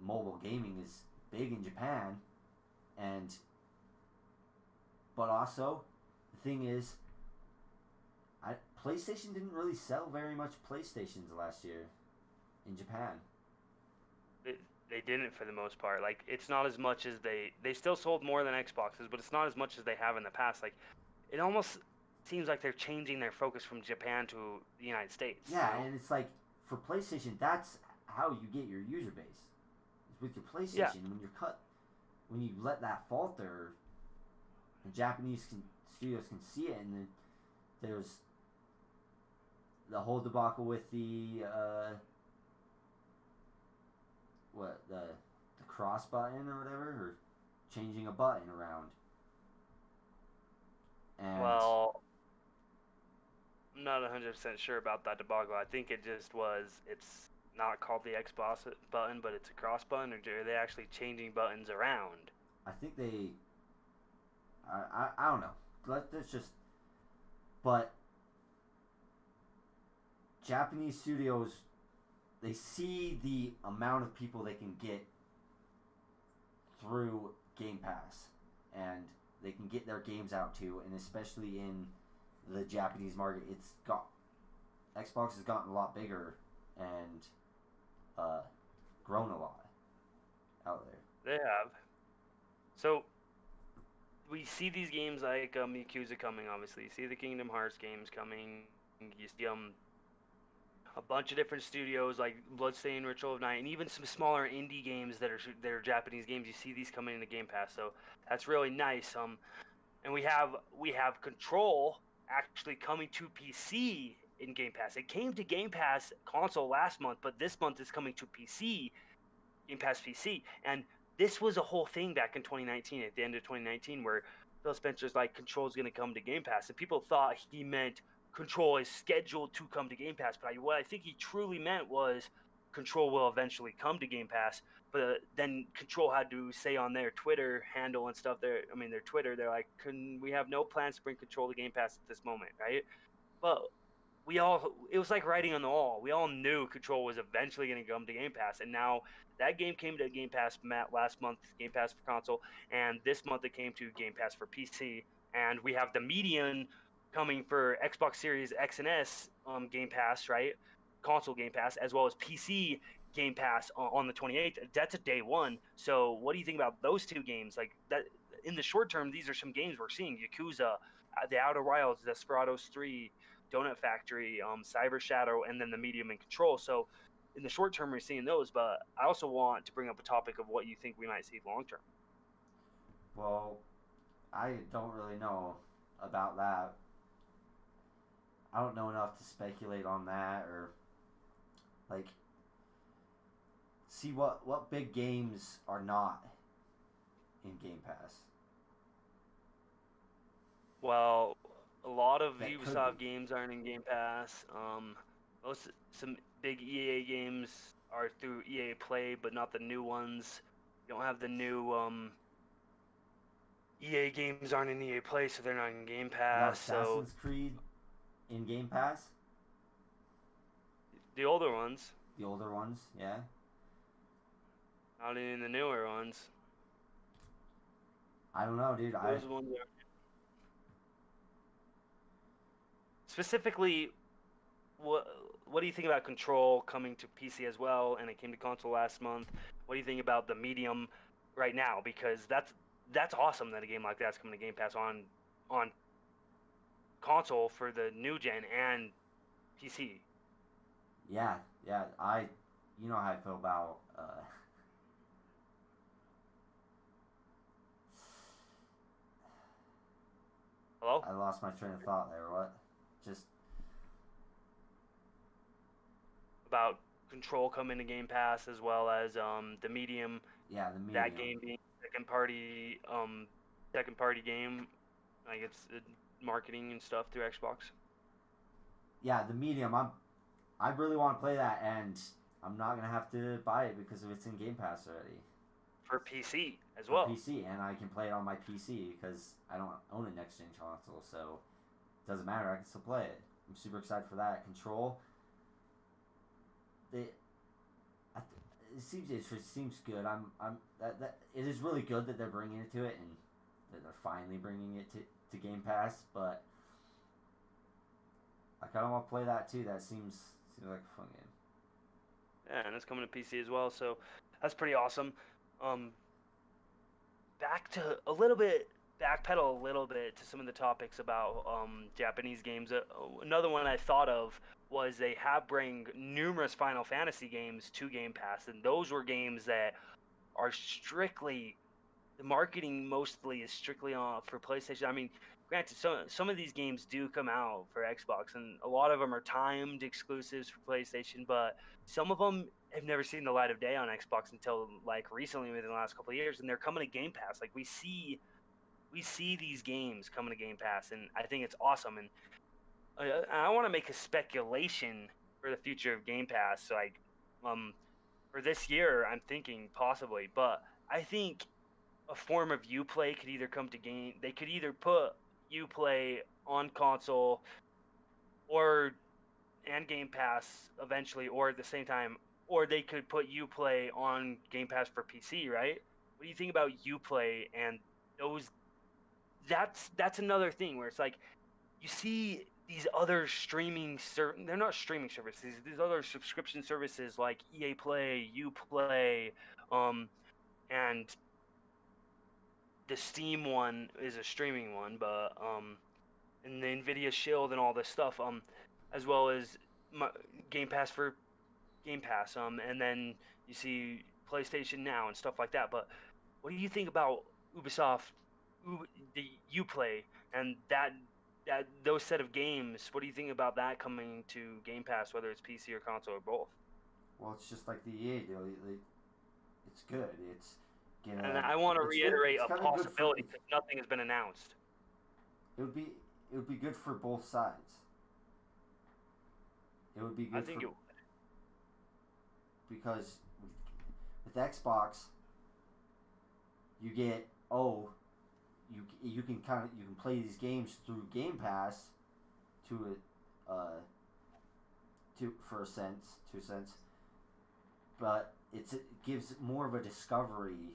mobile gaming is big in Japan, and but also the thing is, PlayStation didn't really sell very much PlayStations last year in Japan. They, they didn't for the most part. Like, it's not as much as they still sold more than Xboxes, but it's not as much as they have in the past. Like, it almost seems like they're changing their focus from Japan to the United States, Yeah, and it's like for PlayStation, that's how you get your user base. Is with your Yeah. PlayStation. When you let that falter, the studios can see it, and then there's the whole debacle with the the cross button or whatever, or changing a button around, and Well, I'm not 100% sure about that debacle. I think it just was. It's not called the Xbox button, but it's a cross button, or are they actually changing buttons around? I think I don't know. Let's just but Japanese studios, they see the amount of people they can get through Game Pass, and they can get their games out too, and especially in the Japanese market, Xbox has gotten a lot bigger and uh, grown a lot out there. They have. So we see these games like Yakuza coming, obviously. You see the Kingdom Hearts games coming. You see a bunch of different studios like Bloodstained Ritual of Night, and even some smaller indie games that are Japanese games. You see these coming into Game Pass, so that's really nice. And we have Control actually coming to PC in Game Pass. It came to Game Pass console last month, but this month is coming to PC, Game Pass PC. And this was a whole thing back in 2019, at the end of 2019, where Phil Spencer's like, Control's going to come to Game Pass. And people thought he meant Control is scheduled to come to Game Pass. But what I think he truly meant was Control will eventually come to Game Pass. But then Control had to say on their Twitter handle and stuff, their Twitter, they're like, we have no plans to bring Control to Game Pass at this moment, right? But it was like writing on the wall. We all knew Control was eventually going to come to Game Pass, and now that game came to Game Pass last month, Game Pass for console, and this month it came to Game Pass for PC. And we have the median coming for Xbox Series X and S Game Pass, right? Console Game Pass, as well as PC Game Pass on the 28th. That's a day one. So what do you think about those two games? Like that in the short term, these are some games we're seeing: Yakuza, The Outer Wilds, Desperados 3, Donut Factory, Cyber Shadow, and then the medium and Control. So in the short term, we're seeing those, but I also want to bring up a topic of what you think we might see long term. Well, I don't really know about that. I don't know enough to speculate on that or like see what big games are not in Game Pass. Well, a lot of That could be. Ubisoft games aren't in Game Pass. Some big EA games are through EA Play, but not the new ones. You don't have the new EA games aren't in EA Play, so they're not in Game Now Pass. So Assassin's Creed in Game Pass, the older ones, the older ones, yeah. not in the newer ones. I don't know, dude. Those ones are specifically what what do you think about Control coming to PC as well, and it came to console last month? What do you think about the medium right now? Because that's awesome that a game like that's coming to Game Pass on console for the new gen and PC. Yeah, yeah. You know how I feel about. Hello? I lost my train of thought there. What? Just About Control coming to Game Pass as well as the medium, yeah, the that medium. game being second party game, like it's marketing and stuff through Xbox Yeah, the medium. I really want to play that, and I'm not gonna have to buy it because it's in Game Pass already for PC as for well. PC, and I can play it on my PC because I don't own a next gen console, so it doesn't matter. I can still play it. I'm super excited for that. Control. They, it seems good. That it is really good that they're bringing it to it, and that they're finally bringing it to Game Pass. But I kind of want to play that too. That seems like a fun game. Yeah, and it's coming to PC as well, so that's pretty awesome. Um, back to a little bit, backpedal a little bit to some of the topics about Japanese games. Another one I thought of was they have bring numerous Final Fantasy games to Game Pass, and those were games that are strictly the marketing mostly is strictly on for PlayStation. I mean, granted, some of these games do come out for Xbox, and a lot of them are timed exclusives for PlayStation. But some of them have never seen the light of day on Xbox until like recently, within the last couple of years, and they're coming to Game Pass. Like we see these games coming to Game Pass, and I think it's awesome. And I want to make a speculation for the future of Game Pass. Like, for this year, I'm thinking possibly, but I think a form of Uplay could either come to game. They could either put Uplay on console or and Game Pass eventually, or at the same time, or they could put Uplay on Game Pass for PC. Right? What do you think about Uplay and those? That's another thing where it's like you see these other they're not streaming services, these other subscription services like EA Play, Uplay, and the Steam one is a streaming one, but and the Nvidia Shield and all this stuff, as well as my, Game Pass for Game Pass, and then you see PlayStation Now and stuff like that. But what do you think about Ubisoft, the Uplay, and that? those set of games. What do you think about that coming to Game Pass, whether it's PC or console or both? Well, it's just like the EA deal. It's good. And Gonna. I want to It's good. reiterate It's a kind of good for. possibility because nothing has been announced. It would be. It would be good for both sides. It would be I good think for it. because with Xbox, you get you can you can play these games through Game Pass to for a cent, 2 cents, but it gives more of a discovery.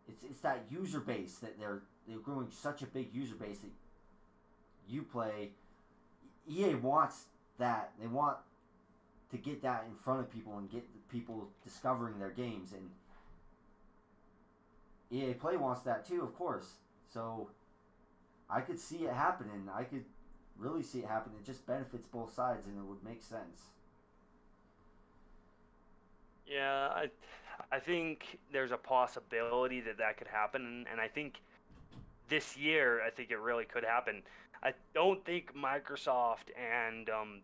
It's that user base that they're growing such a big user base that you play. EA wants that. They want to get that in front of people and get people discovering their games, and EA Play wants that too, of course. So I could see it happening. I could really see it happening. It just benefits both sides, and it would make sense. Yeah, I think there's a possibility that that could happen, and I think this year, I think it really could happen. I don't think Microsoft and um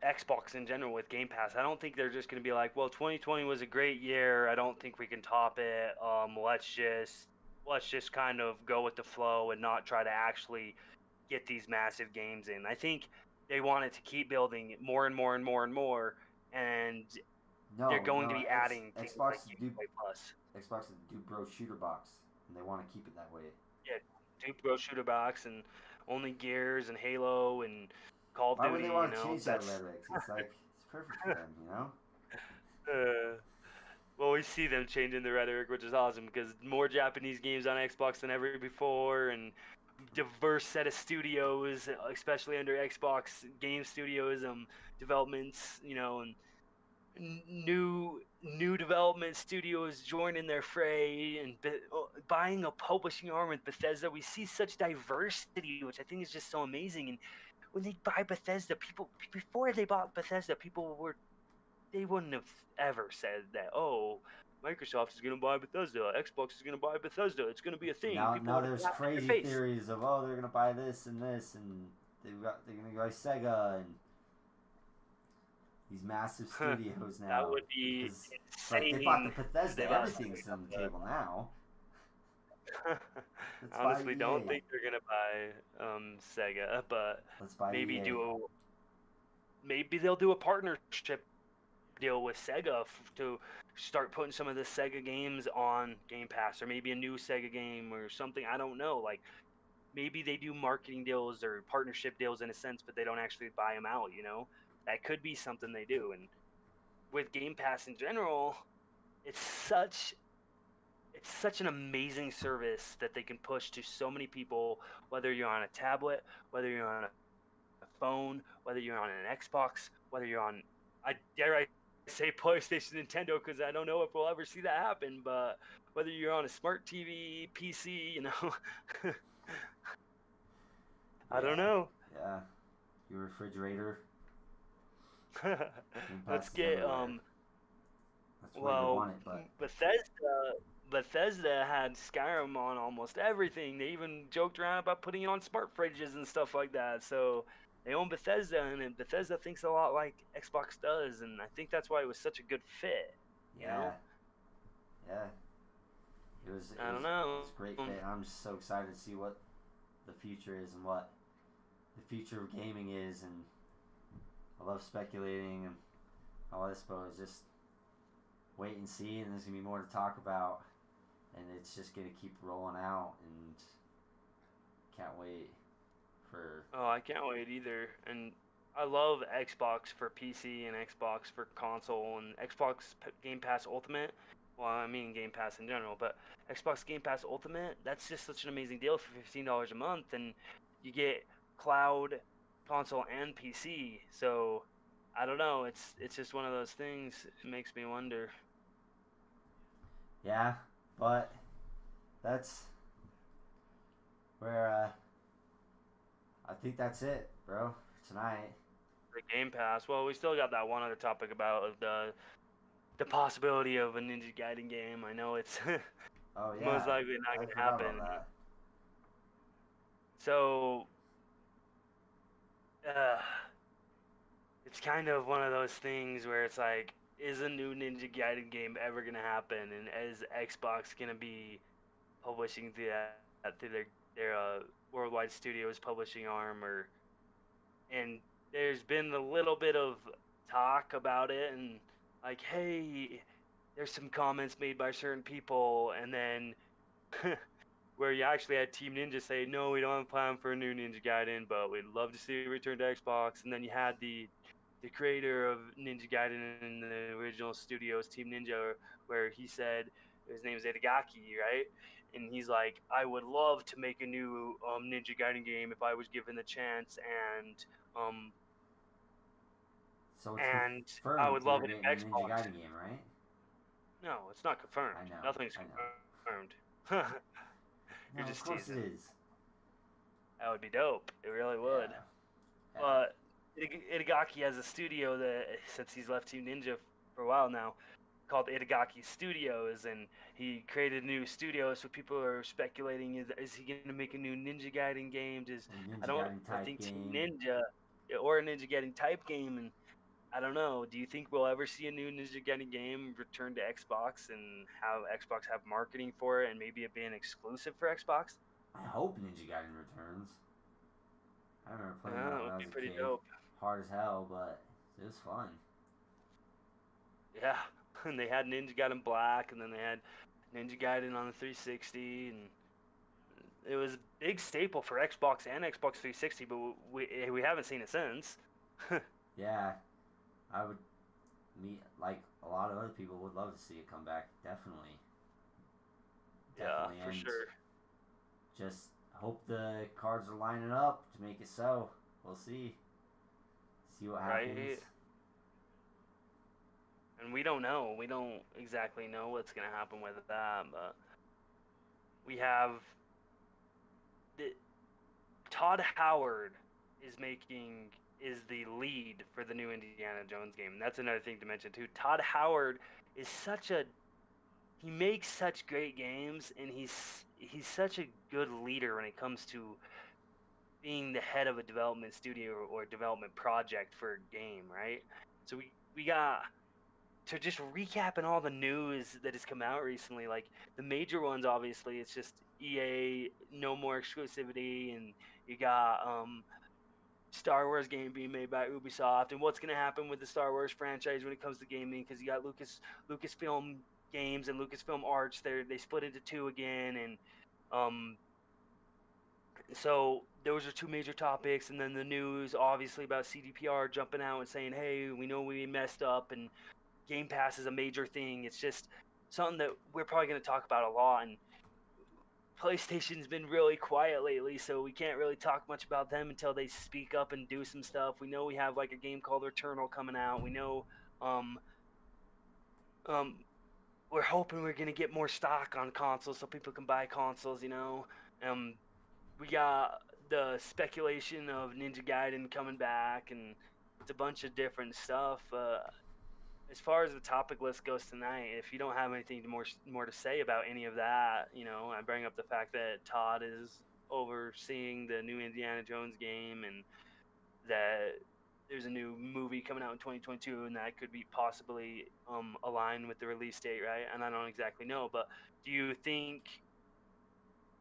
Xbox in general with Game Pass, I don't think they're just going to be like, well, 2020 was a great year. I don't think we can top it. Let's just kind of go with the flow and not try to actually get these massive games in. I think they wanted to keep building it more and more and more and more, and they're No, going to no, be adding things like Xbox do Gameplay Plus. Xbox do bro shooter box, and they want to keep it that way. Yeah, do Pro Shooter Box and only Gears and Halo and Call of Why would they Duty. want to change that rhetoric? It's like it's perfect for them, you know. uh, well, we see them changing the rhetoric, which is awesome because more Japanese games on Xbox than ever before, and diverse set of studios, especially under Xbox Game Studios, developments, and new development studios joining their fray and buying a publishing arm with Bethesda. We see such diversity, which I think is just so amazing. And when they buy Bethesda, people before they bought Bethesda, they wouldn't have ever said that. Oh, Microsoft is going to buy Bethesda. Xbox is going to buy Bethesda. It's going to be a thing. People Now would have there's laughed in crazy their face. theories of they're gonna buy this and this and they're gonna go Sega and these massive studios That now would be because it's like they bought the insane if they Bethesda. bought something Everything's on the like table now. that. Let's I buy honestly don't EA. think they're gonna buy Sega, but Let's buy maybe EA. do a maybe they'll do a partnership deal with Sega to start putting some of the Sega games on Game Pass, or maybe a new Sega game or something. I don't know. Like maybe they do marketing deals or partnership deals in a sense, but they don't actually buy them out. That could be something they do. And with Game Pass in general, it's such it's such an amazing service that they can push to so many people, whether you're on a tablet, whether you're on a phone, whether you're on an Xbox, whether you're on, I say PlayStation, Nintendo, because I don't know if we'll ever see that happen, but whether you're on a smart TV, PC, I don't Yeah, know. yeah. Your refrigerator. Game Let's Pass is get everywhere. That's where you well, want it, but Bethesda had Skyrim on almost everything. They even joked around about putting it on smart fridges and stuff like that. So they own Bethesda, and Bethesda thinks a lot like Xbox does, and I think that's why it was such a good fit. You yeah, know, yeah. I don't know. It's a great fit. I'm just so excited to see what the future is and what the future of gaming is, and I love speculating and all this, but it's just wait and see, and there's gonna be more to talk about, and it's just gonna keep rolling out, and can't wait for. Oh, I can't wait either. And I love Xbox for PC and Xbox for console and Xbox Game Pass Ultimate. Well, I mean Game Pass in general, but Xbox Game Pass Ultimate, that's just such an amazing deal for $15 a month, and you get cloud, console, and PC. So I don't know. It's just one of those things. It makes me wonder. Yeah, but that's where I think that's it, bro, for tonight. For Game Pass, well, we still got that one other topic about the possibility of a Ninja Gaiden game. I know it's Oh most yeah, likely not I going to forgot about happen. that. So, uh, it's kind of one of those things where it's like, is a new Ninja Gaiden game ever gonna happen? And is Xbox gonna be publishing through their worldwide studios publishing arm, or and there's been a little bit of talk about it, and like, hey, there's some comments made by certain people, and then where you actually had Team Ninja say, no, we don't have a plan for a new Ninja Gaiden, but we'd love to see it return to Xbox. And then you had the creator of Ninja Gaiden in the original studios, Team Ninja, where he said his name is Itagaki, right? And he's like, I would love to make a new Ninja Gaiden game if I was given the chance, um So it's and I confirmed would we're love it getting a if Ninja Xbox. Gaiden game, right? No, it's not I confirmed. know, Nothing's I know. confirmed. No, You're of just course it teasing. is. That would be dope. It really would. Yeah, yeah. But Itagaki has a studio that, since he's left Team Ninja for a while now, called Itagaki Studios, and he created a new studio. So people are speculating: is he going to make a new Ninja Gaiden game? A I Ninja don't Gaiden I type think Team game. Ninja or a Ninja Gaiden type game, and I don't know. Do you think we'll ever see a new Ninja Gaiden game return to Xbox and have Xbox have marketing for it, and maybe it be an exclusive for Xbox? I hope Ninja Gaiden returns. I remember playing that That when I would was be a pretty kid. dope. Hard as hell, but it was fun. Yeah, and they had Ninja Gaiden Black, and then they had Ninja Gaiden on the 360, and it was a big staple for Xbox and Xbox 360, but we haven't seen it since. Yeah, I would meet like a lot of other people would love to see it come back. Definitely, Yeah, definitely, for and sure. just hope the cards are lining up to make it so. We'll see. See what happens. Right? And we don't know. We don't exactly know what's gonna happen with that, but we have the Todd Howard is the lead for the new Indiana Jones game. That's another thing to mention too. Todd Howard is he makes such great games, and he's such a good leader when it comes to being the head of a development studio or development project for a game, right? So we got to just recapping all the news that has come out recently, like the major ones. Obviously, it's just EA, no more exclusivity, and you got Star Wars game being made by Ubisoft, and what's going to happen with the Star Wars franchise when it comes to gaming, because you got Lucasfilm Games and Lucasfilm Arts. They split into two again, and um so those are two major topics. And then the news obviously about CDPR jumping out and saying, hey, we know we messed up, and Game Pass is a major thing. It's just something that we're probably going to talk about a lot, and PlayStation's been really quiet lately, so we can't really talk much about them until they speak up and do some stuff. We know we have like a game called Returnal coming out. We know um um we're hoping we're gonna get more stock on consoles so people can buy consoles, you know. Um we got the speculation of Ninja Gaiden coming back, and it's a bunch of different stuff. As far as the topic list goes tonight, if you don't have anything more to say about any of that, you know, I bring up the fact that Todd is overseeing the new Indiana Jones game, and that there's a new movie coming out in 2022, and that could be possibly aligned with the release date, right? And I don't exactly know, but do you think?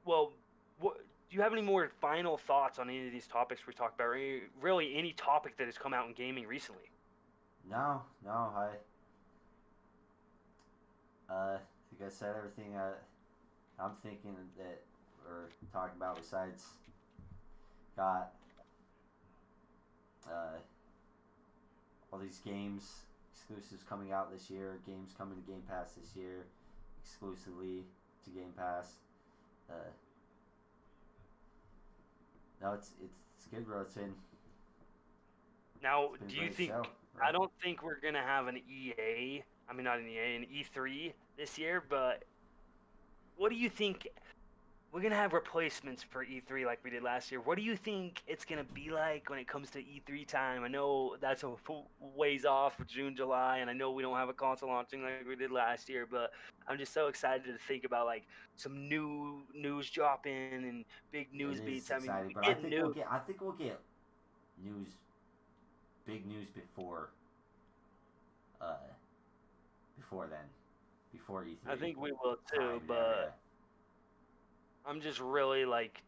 Well, what do you have any more final thoughts on any of these topics we talked about, or really any topic that has come out in gaming recently? No, no, think I said everything I'm thinking that we're talking about. Besides, got uh, all these games exclusives coming out this year. Games coming to Game Pass this year, exclusively to Game Pass. Uh, no, it's good, bro. Now, It's been a do you great think? show, I bro. don't think we're gonna have an EA. I mean, not an EA, an E3 this year. But what do you think? we're gonna have replacements for E3 like we did last year. What do you think it's gonna be like when it comes to E3 time? I know that's a ways off, June, July, and I know we don't have a console launching like we did last year, but I'm just so excited to think about like some new news dropping and big It news is beats. I mean, exciting, we but get news. I think we'll get news, big news uh, before then, before I E3 think we will too, time and but area. I'm just really like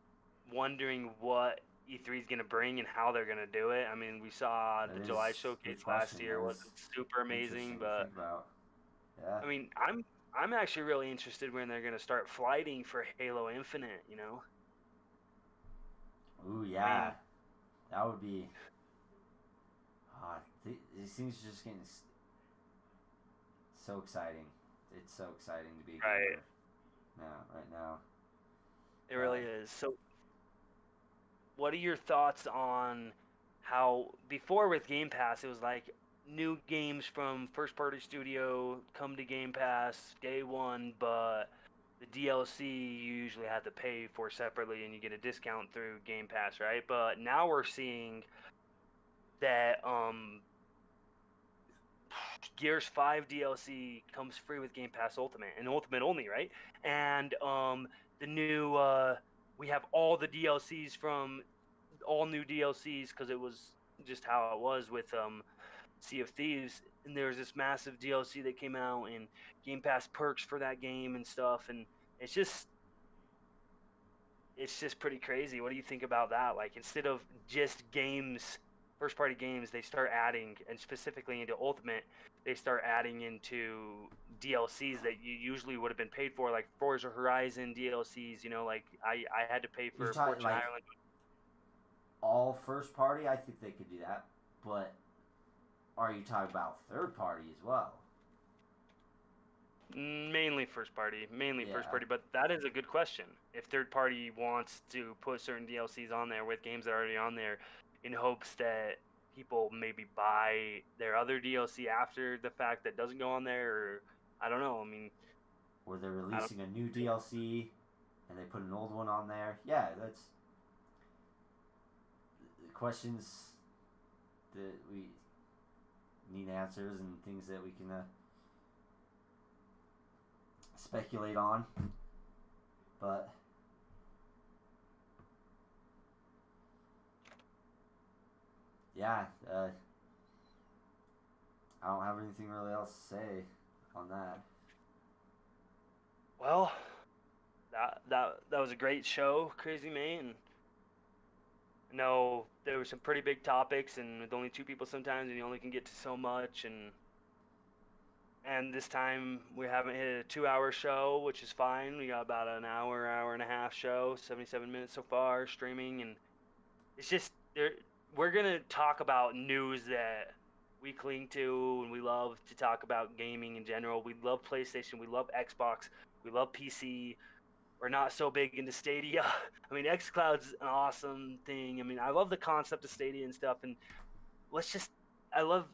wondering what E3 is gonna bring and how they're gonna do it. I mean, we saw That the is July a good showcase last question. year That is wasn't super amazing, interesting to but think about. Yeah. I mean, I'm actually really interested when they're gonna start flighting for Halo Infinite. Ooh, I yeah. mean, That would be. These things are just getting so exciting. It's so exciting to be a right? gamer now, right now. It Uh, really is. So, what are your thoughts on how before with Game Pass it was like new games from first party studio come to Game Pass day one, but the DLC you usually have to pay for separately and you get a discount through Game Pass, right? But now we're seeing that Gears 5 DLC comes free with Game Pass Ultimate and Ultimate only, right? And the new we have all the DLCs from all new DLCs because it was just how it was with Sea of Thieves, and there was this massive DLC that came out and Game Pass perks for that game and stuff, and it's just it's just pretty crazy. What do you think about that? Like instead of just games, first party games, they start adding, and specifically into Ultimate, they start adding into DLCs that you usually would have been paid for, like Forza Horizon DLCs. Like I had to pay you're for talking Fortune like Ireland. all first party. I think they could do that, but are you talking about third party as well? Mainly first Yeah. party, but that is a good question. If third party wants to put certain DLCs on there with games that are already on there in hopes that people maybe buy their other DLC after the fact that doesn't go on there, or I don't know. I mean, Where they're I don't releasing a new DLC and they put an old one on there. Yeah, that's questions that we need answers and things that we can speculate on. But yeah, I don't have anything really else to say on that. well, that was a great show, Crazy May, and I know there were some pretty big topics, and with only two people sometimes, and you only can get to so much, and this time we haven't hit a 2 hour show, which is fine. We got about an hour and a half show, 77 minutes so far streaming, and it's just there. We're gonna talk about news that we cling to and we love to talk about gaming in general. We love PlayStation, we love Xbox, we love PC. We're not so big into Stadia. I mean, XCloud's an awesome thing. I mean, I love the concept of Stadia and stuff, and let's just I love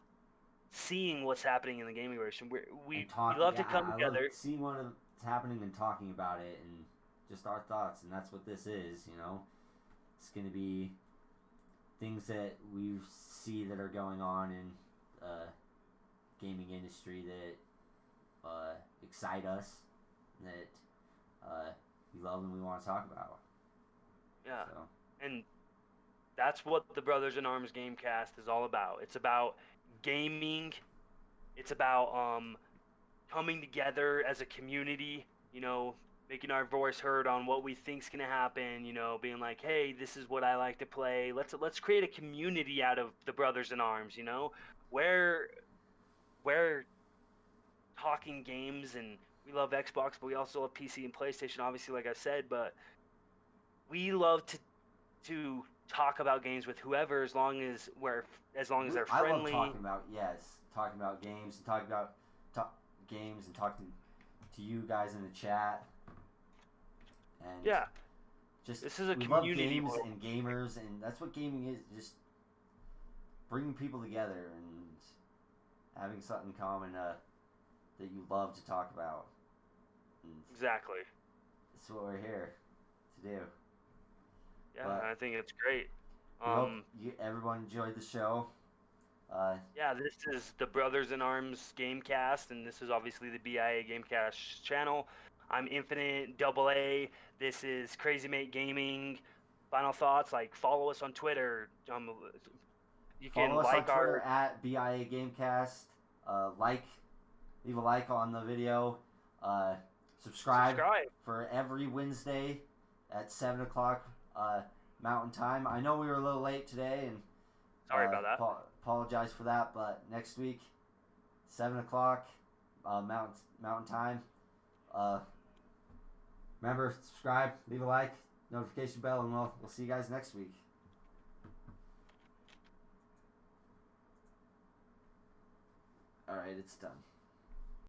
seeing what's happening in the gaming version. We And we talk, love to yeah, come I love together. seeing what's happening and talking about it and just our thoughts. And that's what this is, you know. It's going to be things that we see that are going on in gaming industry that excite us, that we love and we want to talk about. Yeah, So and that's what the Brothers in Arms Gamecast is all about. It's about gaming. It's about coming together as a community. Making our voice heard on what we think's gonna happen. Being like, hey, this is what I like to play. Let's create a community out of the Brothers in Arms. Where we're talking games and we love Xbox, but we also love PC and PlayStation. Obviously, like I said, but we love to talk about games with whoever as long as they're I love friendly. talking about, yes, talking about games and talking about games and talking to you guys in the chat and Yeah, just this is a we love community. games and gamers, and that's what gaming is, just bringing people together and having something in common that you love to talk about, and Exactly. that's what we're here. to do. Yeah, But I think it's great. we hope everyone enjoyed the show. Yeah, this is the Brothers in Arms Gamecast, and this is obviously the BIA Gamecast channel. I'm Infinite Double A. This is Crazy Mate Gaming. Final thoughts, like follow us on Twitter. You Follow can us on like Twitter our at BIA Gamecast. Leave a like on the video. Subscribe for every Wednesday at 7 o'clock Mountain Time. I know we were a little late today, and Sorry about that. Apologize for that, but next week, 7 o'clock Mountain Time. Remember, subscribe, leave a like, notification bell, and we'll see you guys next week. All right, it's done.